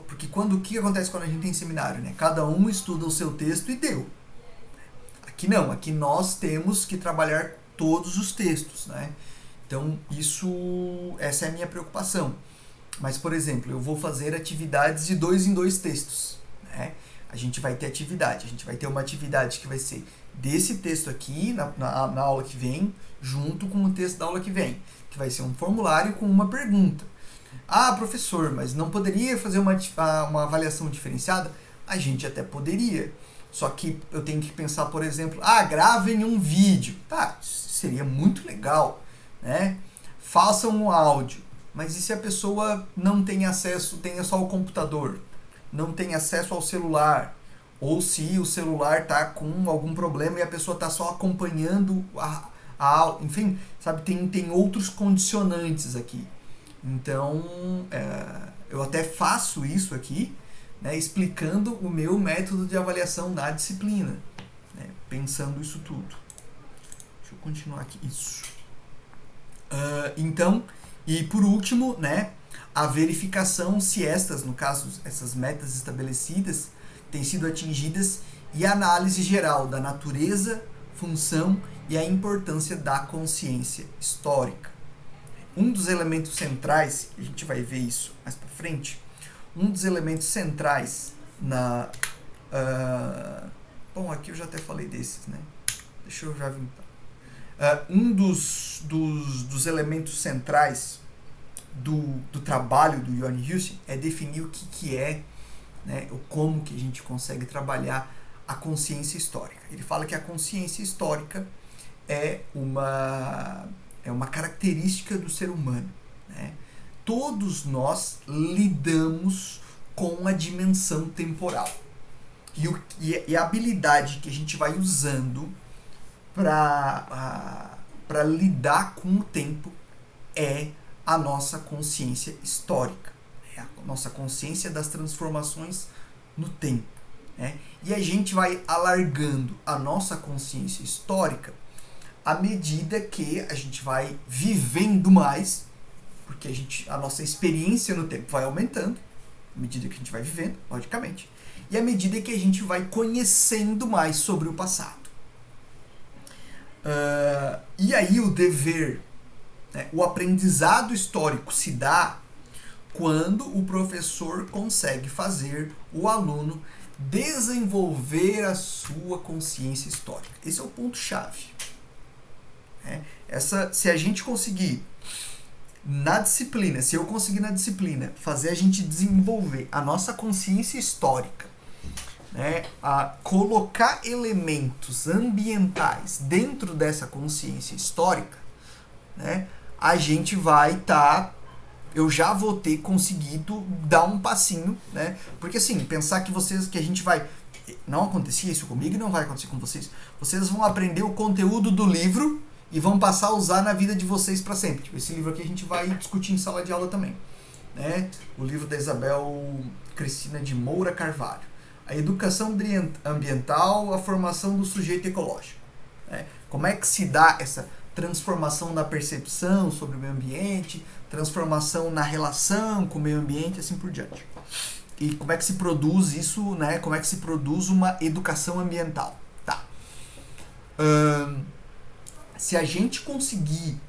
porque o que acontece quando a gente tem seminário, né? Cada um estuda o seu texto e deu. Aqui não, aqui nós temos que trabalhar todos os textos, né? Então, essa é a minha preocupação. Mas, por exemplo, eu vou fazer atividades de 2 em 2 textos, né? A gente vai ter atividade, a gente vai ter uma atividade que vai ser desse texto aqui, na aula que vem, junto com o texto da aula que vem, que vai ser um formulário com uma pergunta. Ah, professor, mas não poderia fazer uma avaliação diferenciada? A gente até poderia. Só que eu tenho que pensar, por exemplo, gravem um vídeo. Tá, seria muito legal, né? Façam um áudio. Mas e se a pessoa não tem acesso, tenha só o computador, não tem acesso ao celular? Ou se o celular está com algum problema e a pessoa está só acompanhando a aula. Enfim, sabe, tem outros condicionantes aqui. Então, eu até faço isso aqui, né, explicando o meu método de avaliação da disciplina, né, pensando isso tudo. Deixa eu continuar aqui. Isso. Então, e por último, né, a verificação se no caso, essas metas estabelecidas têm sido atingidas e a análise geral da natureza, função e a importância da consciência histórica. Um dos elementos centrais, a gente vai ver isso mais para frente, um dos elementos centrais bom, aqui eu já até falei desses, né? Deixa eu já vir. Um dos elementos centrais do trabalho do Johan Huijsen é definir o que é, né, como que a gente consegue trabalhar a consciência histórica. Ele fala que a consciência histórica é uma característica do ser humano, né? Todos nós lidamos com a dimensão temporal. E a habilidade que a gente vai usando para lidar com o tempo é a nossa consciência histórica, é a nossa consciência das transformações no tempo, né? E a gente vai alargando a nossa consciência histórica à medida que a gente vai vivendo mais, porque a nossa experiência no tempo vai aumentando, à medida que a gente vai vivendo, logicamente, e à medida que a gente vai conhecendo mais sobre o passado. E aí o dever, né, o aprendizado histórico se dá quando o professor consegue fazer o aluno desenvolver a sua consciência histórica. Esse é o ponto-chave. Se a gente conseguir na disciplina, se eu conseguir na disciplina fazer a gente desenvolver a nossa consciência histórica, né, a colocar elementos ambientais dentro dessa consciência histórica, né, a gente vai eu já vou ter conseguido dar um passinho, né? Porque assim, pensar que a gente vai... Não acontecia isso comigo e não vai acontecer com vocês. Vocês vão aprender o conteúdo do livro e vão passar a usar na vida de vocês para sempre. Tipo, esse livro aqui a gente vai discutir em sala de aula também, né? O livro da Isabel Cristina de Moura Carvalho. A educação ambiental, a formação do sujeito ecológico, né? Como é que se dá essa transformação na percepção sobre o meio ambiente, transformação na relação com o meio ambiente, assim por diante. E como é que se produz isso, né? Como é que se produz uma educação ambiental? Tá. Se a gente conseguir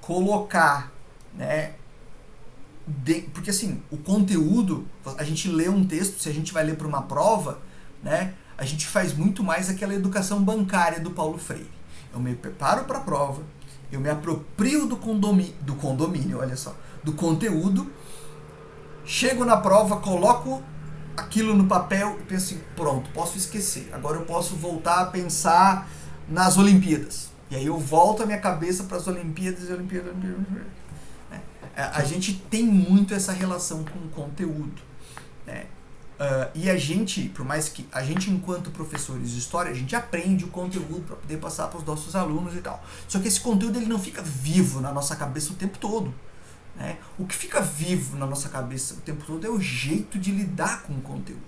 colocar, né? Porque assim, o conteúdo, a gente lê um texto, se a gente vai ler para uma prova, né? A gente faz muito mais aquela educação bancária do Paulo Freire. Eu me preparo para a prova, eu me aproprio do condomínio, olha só, do conteúdo, chego na prova, coloco aquilo no papel e penso assim, pronto, posso esquecer. Agora eu posso voltar a pensar nas Olimpíadas. E aí eu volto a minha cabeça para as Olimpíadas. A gente tem muito essa relação com o conteúdo, né? E a gente, por mais que a gente, enquanto professores de história, a gente aprende o conteúdo para poder passar para os nossos alunos e tal. Só que esse conteúdo ele não fica vivo na nossa cabeça o tempo todo, né? O que fica vivo na nossa cabeça o tempo todo é o jeito de lidar com o conteúdo.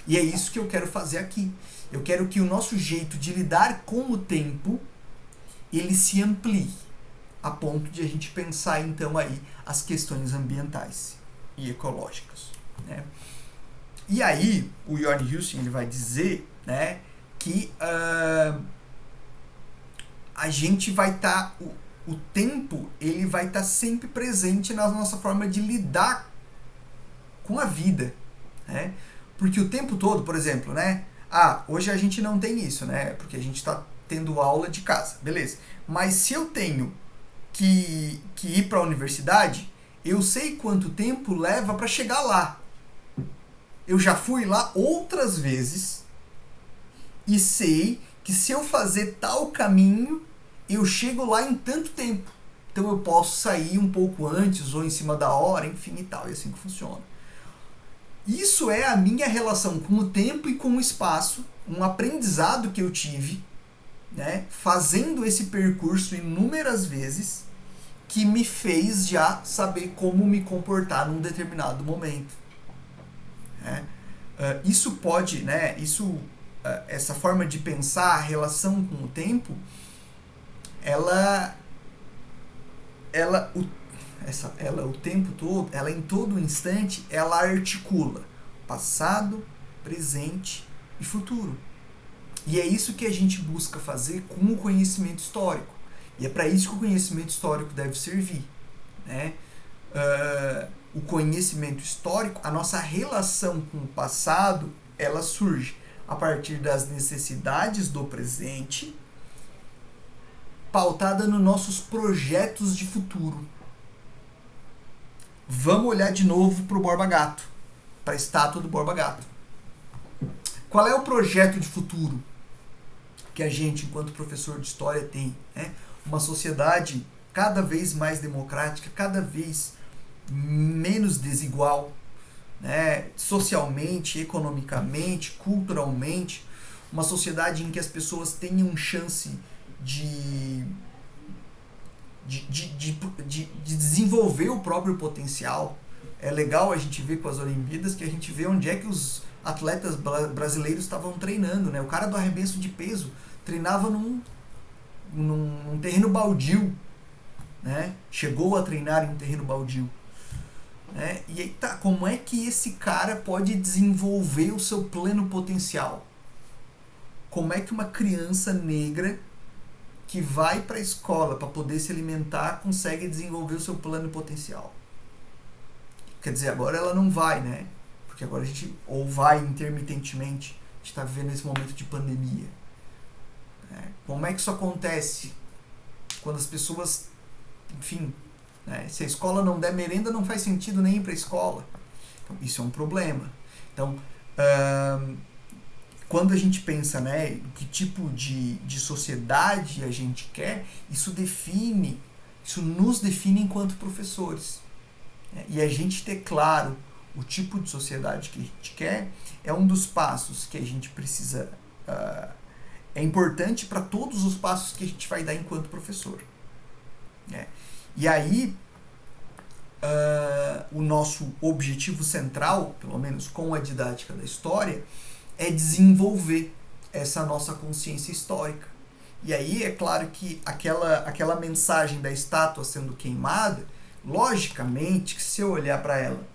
E é isso que eu quero fazer aqui. Eu quero que o nosso jeito de lidar com o tempo ele se amplie. a ponto de a gente pensar então aí as questões ambientais e ecológicas, né? E aí o Jorn Hussing ele vai dizer, né, que a gente vai estar o tempo ele vai estar sempre presente na nossa forma de lidar com a vida, né? Porque o tempo todo, por exemplo, né? Hoje a gente não tem isso, né? Porque a gente está tendo aula de casa, beleza? Mas se eu tenho que ir para a universidade, eu sei quanto tempo leva para chegar lá. Eu já fui lá outras vezes e sei que se eu fazer tal caminho, eu chego lá em tanto tempo. Então eu posso sair um pouco antes ou em cima da hora, enfim e tal. É assim que funciona. Isso é a minha relação com o tempo e com o espaço, um aprendizado que eu tive, né, fazendo esse percurso inúmeras vezes, que me fez já saber como me comportar num determinado momento. Né? Isso pode, né, essa forma de pensar a relação com o tempo, ela o tempo todo, ela em todo instante, ela articula passado, presente e futuro. E é isso que a gente busca fazer com o conhecimento histórico. E é para isso que o conhecimento histórico deve servir, né? O conhecimento histórico, a nossa relação com o passado, ela surge a partir das necessidades do presente, pautada nos nossos projetos de futuro. Vamos olhar de novo para o Borba Gato, para a estátua do Borba Gato. Qual é o projeto de futuro que a gente, enquanto professor de história, tem? Né? Uma sociedade cada vez mais democrática, cada vez menos desigual, né? Socialmente, economicamente, culturalmente, uma sociedade em que as pessoas tenham chance de desenvolver o próprio potencial. É legal a gente ver com as Olimpíadas que a gente vê onde é que os atletas brasileiros estavam treinando, né? O cara do arremesso de peso treinava num terreno baldio, né? Chegou a treinar em um terreno baldio, né? E aí tá, como é que esse cara pode desenvolver o seu pleno potencial? Como é que uma criança negra que vai para a escola para poder se alimentar consegue desenvolver o seu plano potencial? Quer dizer, agora ela não vai, né? Porque agora a gente, ou vai intermitentemente, a gente está vivendo esse momento de pandemia. Né? Como é que isso acontece? Quando as pessoas, enfim, né? Se a escola não der merenda, não faz sentido nem ir para a escola. Então, isso é um problema. Então, quando a gente pensa, né, que tipo de sociedade a gente quer, isso nos define enquanto professores. E a gente ter claro o tipo de sociedade que a gente quer é um dos passos que a gente precisa. É importante para todos os passos que a gente vai dar enquanto professor. Né? E aí, o nosso objetivo central, pelo menos com a didática da história, é desenvolver essa nossa consciência histórica. E aí é claro que aquela mensagem da estátua sendo queimada, logicamente que se eu olhar para ela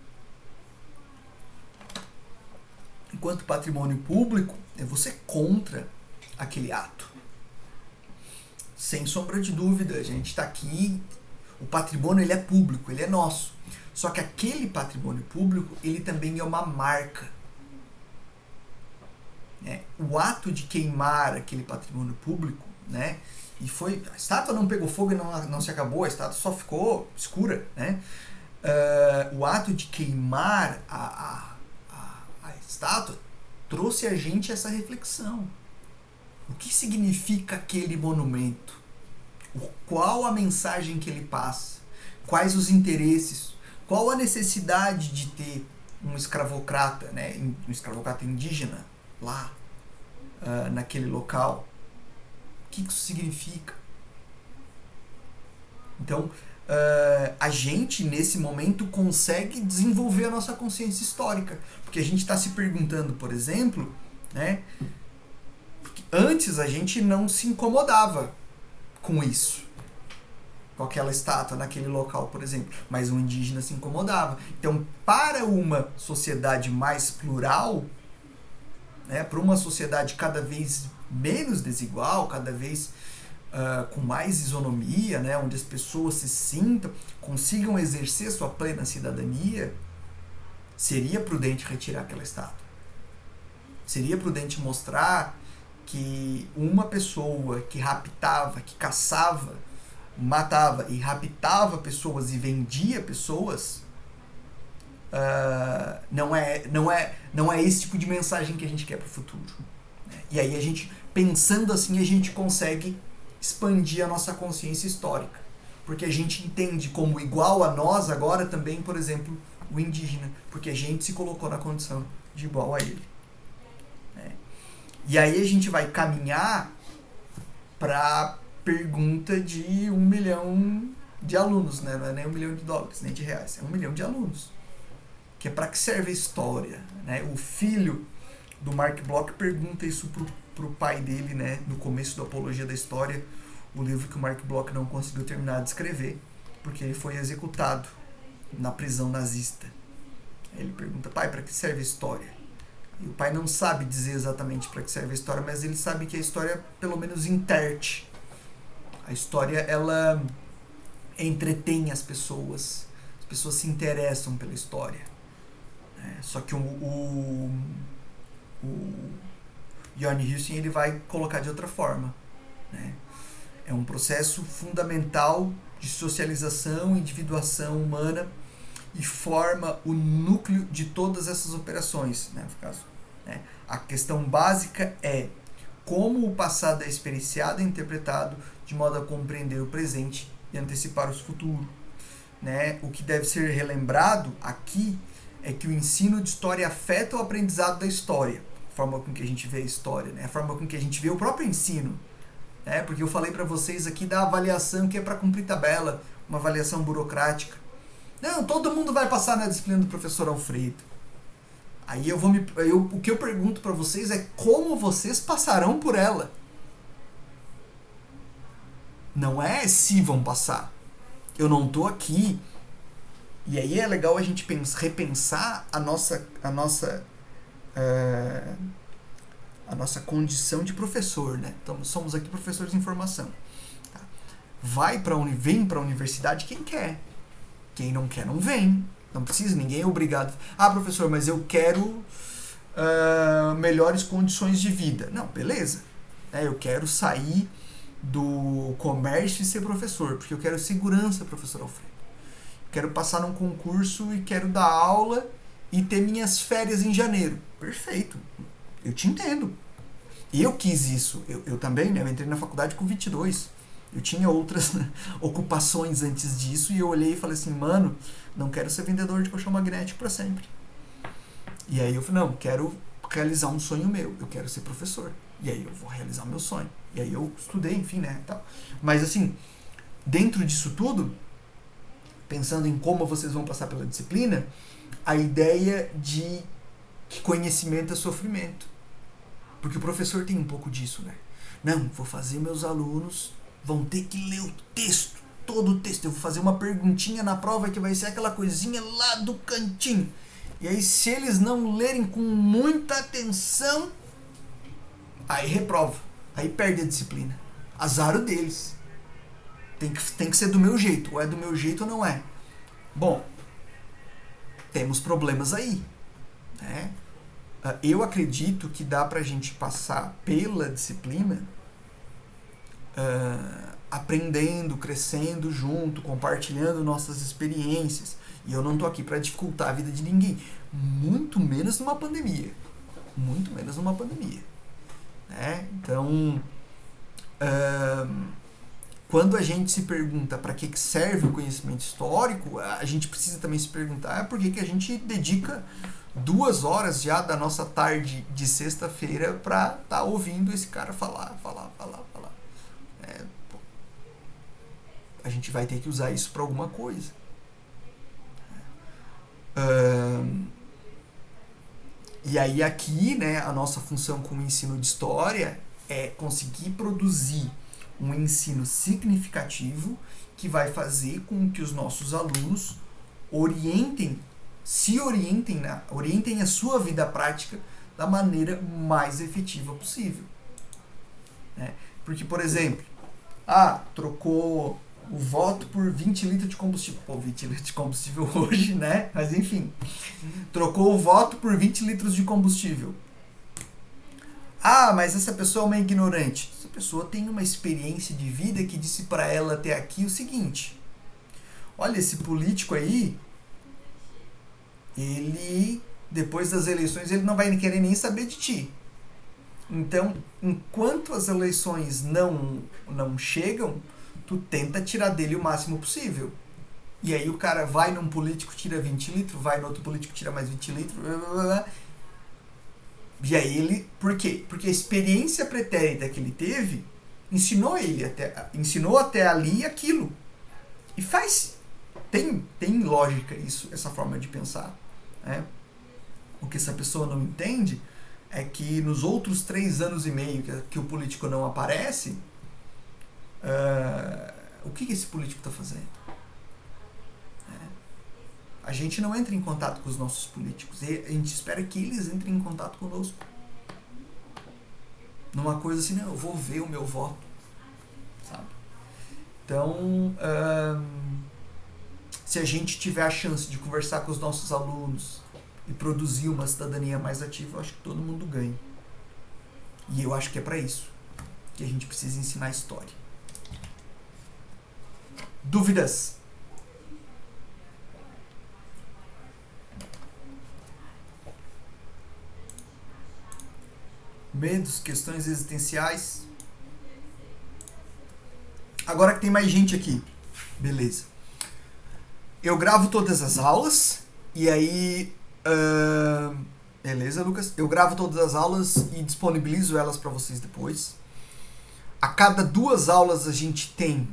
enquanto patrimônio público, eu vou ser contra aquele ato. Sem sombra de dúvida, a gente está aqui, o patrimônio ele é público, ele é nosso. Só que aquele patrimônio público, ele também é uma marca. O ato de queimar aquele patrimônio público, né? E a estátua não pegou fogo e não se acabou, a estátua só ficou escura, né? O ato de queimar a estátua trouxe a gente essa reflexão. O que significa aquele monumento? Qual a mensagem que ele passa? Quais os interesses? Qual a necessidade de ter um escravocrata, né? Um escravocrata indígena lá, naquele local? O que isso significa? Então, a gente, nesse momento, consegue desenvolver a nossa consciência histórica. Porque a gente está se perguntando, por exemplo, né, antes a gente não se incomodava com isso. com aquela estátua naquele local, por exemplo, mas o indígena se incomodava. Então, para uma sociedade mais plural, né, para uma sociedade cada vez menos desigual, cada vez com mais isonomia, né, onde as pessoas se sintam, consigam exercer sua plena cidadania, seria prudente retirar aquela estátua. Seria prudente mostrar que uma pessoa que raptava, que caçava, matava e raptava pessoas e vendia pessoas, não é esse tipo de mensagem que a gente quer para o futuro. E aí a gente, pensando assim, a gente consegue expandir a nossa consciência histórica. Porque a gente entende como igual a nós agora também, por exemplo, o indígena. Porque a gente se colocou na condição de igual a ele. E aí a gente vai caminhar para pergunta de 1 milhão de alunos, né? Não é nem $1 milhão, nem de reais, é 1 milhão de alunos. Que é para que serve a história, né? O filho do Mark Bloch pergunta isso pro pai dele, né? No começo do Apologia da História, o livro que o Mark Bloch não conseguiu terminar de escrever, porque ele foi executado na prisão nazista. Ele pergunta: pai, para que serve a história? E o pai não sabe dizer exatamente para que serve a história, mas ele sabe que a história, pelo menos, interte. A história, ela entretém as pessoas se interessam pela história. Só que o Johnny Houston, ele vai colocar de outra forma. Né? É um processo fundamental de socialização, individuação humana, e forma o núcleo de todas essas operações, né, no caso. Né? A questão básica é como o passado é experienciado e interpretado de modo a compreender o presente e antecipar o futuro. Né? O que deve ser relembrado aqui é que o ensino de história afeta o aprendizado da história, a forma com que a gente vê a história, né? A forma com que a gente vê o próprio ensino. Né? Porque eu falei para vocês aqui da avaliação que é para cumprir tabela, uma avaliação burocrática. Não, todo mundo vai passar na disciplina do professor Alfredo. Aí o que eu pergunto para vocês é como vocês passarão por ela. Não é se vão passar. Eu não tô aqui. E aí é legal a gente repensar a nossa condição de professor, né? Então, somos aqui professores de informação. Tá? Vem para a universidade quem quer. Quem não quer, não vem. Não precisa, ninguém é obrigado. Ah, professor, mas eu quero melhores condições de vida. Não, beleza. Eu quero sair do comércio e ser professor, porque eu quero segurança, professor Alfredo. Quero passar num concurso e quero dar aula e ter minhas férias em janeiro. Perfeito. Eu te entendo. Eu quis isso. Eu também, né? Eu entrei na faculdade com 22. Eu tinha outras ocupações antes disso e eu olhei e falei assim, mano, não quero ser vendedor de colchão magnético para sempre. E aí eu falei, não, quero realizar um sonho meu, eu quero ser professor. E aí eu vou realizar o meu sonho. E aí eu estudei, enfim, né, tal. Mas assim, dentro disso tudo, pensando em como vocês vão passar pela disciplina, a ideia de que conhecimento é sofrimento. Porque o professor tem um pouco disso, né? Não, vou fazer meus alunos vão ter que ler o texto, todo o texto. Eu vou fazer uma perguntinha na prova que vai ser aquela coisinha lá do cantinho. E aí, se eles não lerem com muita atenção, aí reprova. Aí perde a disciplina. Azar o deles. Tem que ser do meu jeito. Ou é do meu jeito ou não é. Bom, temos problemas aí. Né? Eu acredito que dá pra gente passar pela disciplina aprendendo, crescendo junto, compartilhando nossas experiências. E eu não estou aqui para dificultar a vida de ninguém. Muito menos numa pandemia. Muito menos numa pandemia. Né? Então, quando a gente se pergunta para que serve o conhecimento histórico, a gente precisa também se perguntar por que a gente dedica 2 horas já da nossa tarde de sexta-feira para estar ouvindo esse cara falar. A gente vai ter que usar isso para alguma coisa. E aí aqui, né, a nossa função com o ensino de história é conseguir produzir um ensino significativo que vai fazer com que os nossos alunos orientem a sua vida prática da maneira mais efetiva possível. Né? Porque, por exemplo, trocou o voto por 20 litros de combustível. Pô, 20 litros de combustível hoje, né? Mas enfim. Trocou o voto por 20 litros de combustível. Mas essa pessoa é uma ignorante. Essa pessoa tem uma experiência de vida que disse para ela até aqui o seguinte: olha, esse político aí, ele, depois das eleições, ele não vai querer nem saber de ti. Então, enquanto as eleições não chegam, tu tenta tirar dele o máximo possível. E aí o cara vai num político, tira 20 litros, vai no outro político, tira mais 20 litros, blá, blá, blá. E aí ele... Por quê? Porque a experiência pretérita que ele teve ensinou até ali aquilo. E tem lógica isso, essa forma de pensar. Né? O que essa pessoa não entende é que nos outros 3 anos e meio que o político não aparece, o que esse político está fazendo? A gente não entra em contato com os nossos políticos. A gente espera que eles entrem em contato conosco. Numa coisa assim, eu vou ver o meu voto. Sabe? Então, se a gente tiver a chance de conversar com os nossos alunos e produzir uma cidadania mais ativa, eu acho que todo mundo ganha. E eu acho que é para isso que a gente precisa ensinar história. Dúvidas? Medos, questões existenciais? Agora que tem mais gente aqui. Beleza. Eu gravo todas as aulas e aí... beleza, Lucas? Eu gravo todas as aulas e disponibilizo elas para vocês depois. A cada 2 aulas a gente tem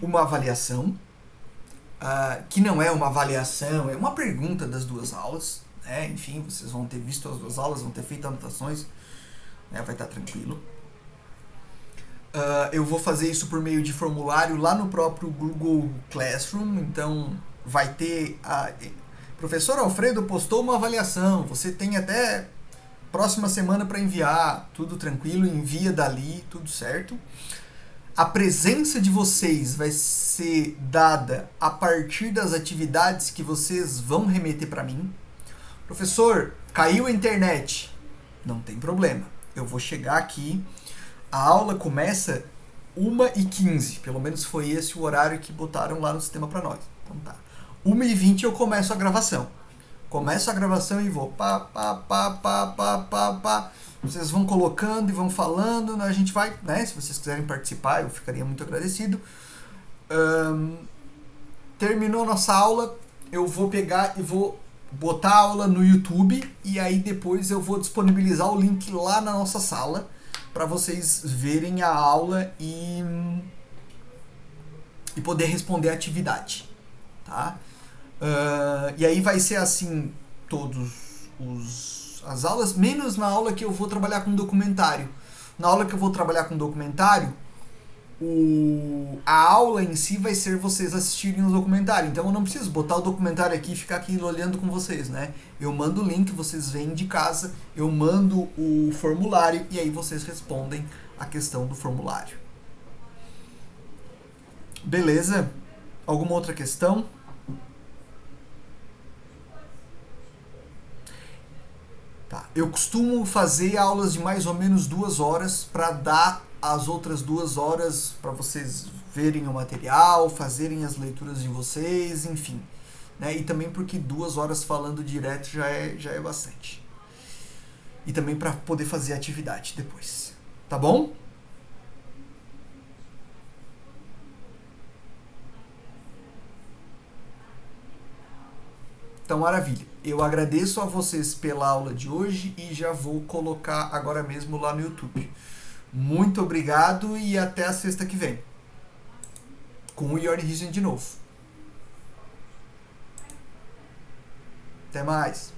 uma avaliação, que não é uma avaliação, é uma pergunta das 2 aulas. Né? Enfim, vocês vão ter visto as 2 aulas, vão ter feito anotações. Vai estar tranquilo. Eu vou fazer isso por meio de formulário lá no próprio Google Classroom. Então vai ter professor Alfredo postou uma avaliação, você tem até próxima semana para enviar, tudo tranquilo, envia dali, tudo certo. A presença de vocês vai ser dada a partir das atividades que vocês vão remeter para mim. Professor, caiu a internet. Não tem problema. Eu vou chegar aqui, a aula começa 1h15, pelo menos foi esse o horário que botaram lá no sistema para nós. Então tá. 1h20 eu começo a gravação. Começo a gravação e vou pá. Vocês vão colocando e vão falando, a gente vai, né? Se vocês quiserem participar, eu ficaria muito agradecido. Terminou nossa aula, eu vou pegar e vou botar a aula no YouTube e aí depois eu vou disponibilizar o link lá na nossa sala para vocês verem a aula e poder responder a atividade, tá? E aí vai ser assim as aulas, menos na aula que eu vou trabalhar com documentário. Na aula que eu vou trabalhar com documentário, a aula em si vai ser vocês assistirem o documentário. Então eu não preciso botar o documentário aqui e ficar aqui olhando com vocês, né? Eu mando o link, vocês vêm de casa, eu mando o formulário e aí vocês respondem a questão do formulário. Beleza? Alguma outra questão? Tá. Eu costumo fazer aulas de mais ou menos 2 horas para dar as outras 2 horas para vocês verem o material, fazerem as leituras de vocês, enfim. Né? E também porque 2 horas falando direto já é bastante. E também para poder fazer atividade depois. Tá bom? Então, maravilha. Eu agradeço a vocês pela aula de hoje e já vou colocar agora mesmo lá no YouTube. Muito obrigado e até a sexta que vem. Com o Your Region de novo. Até mais.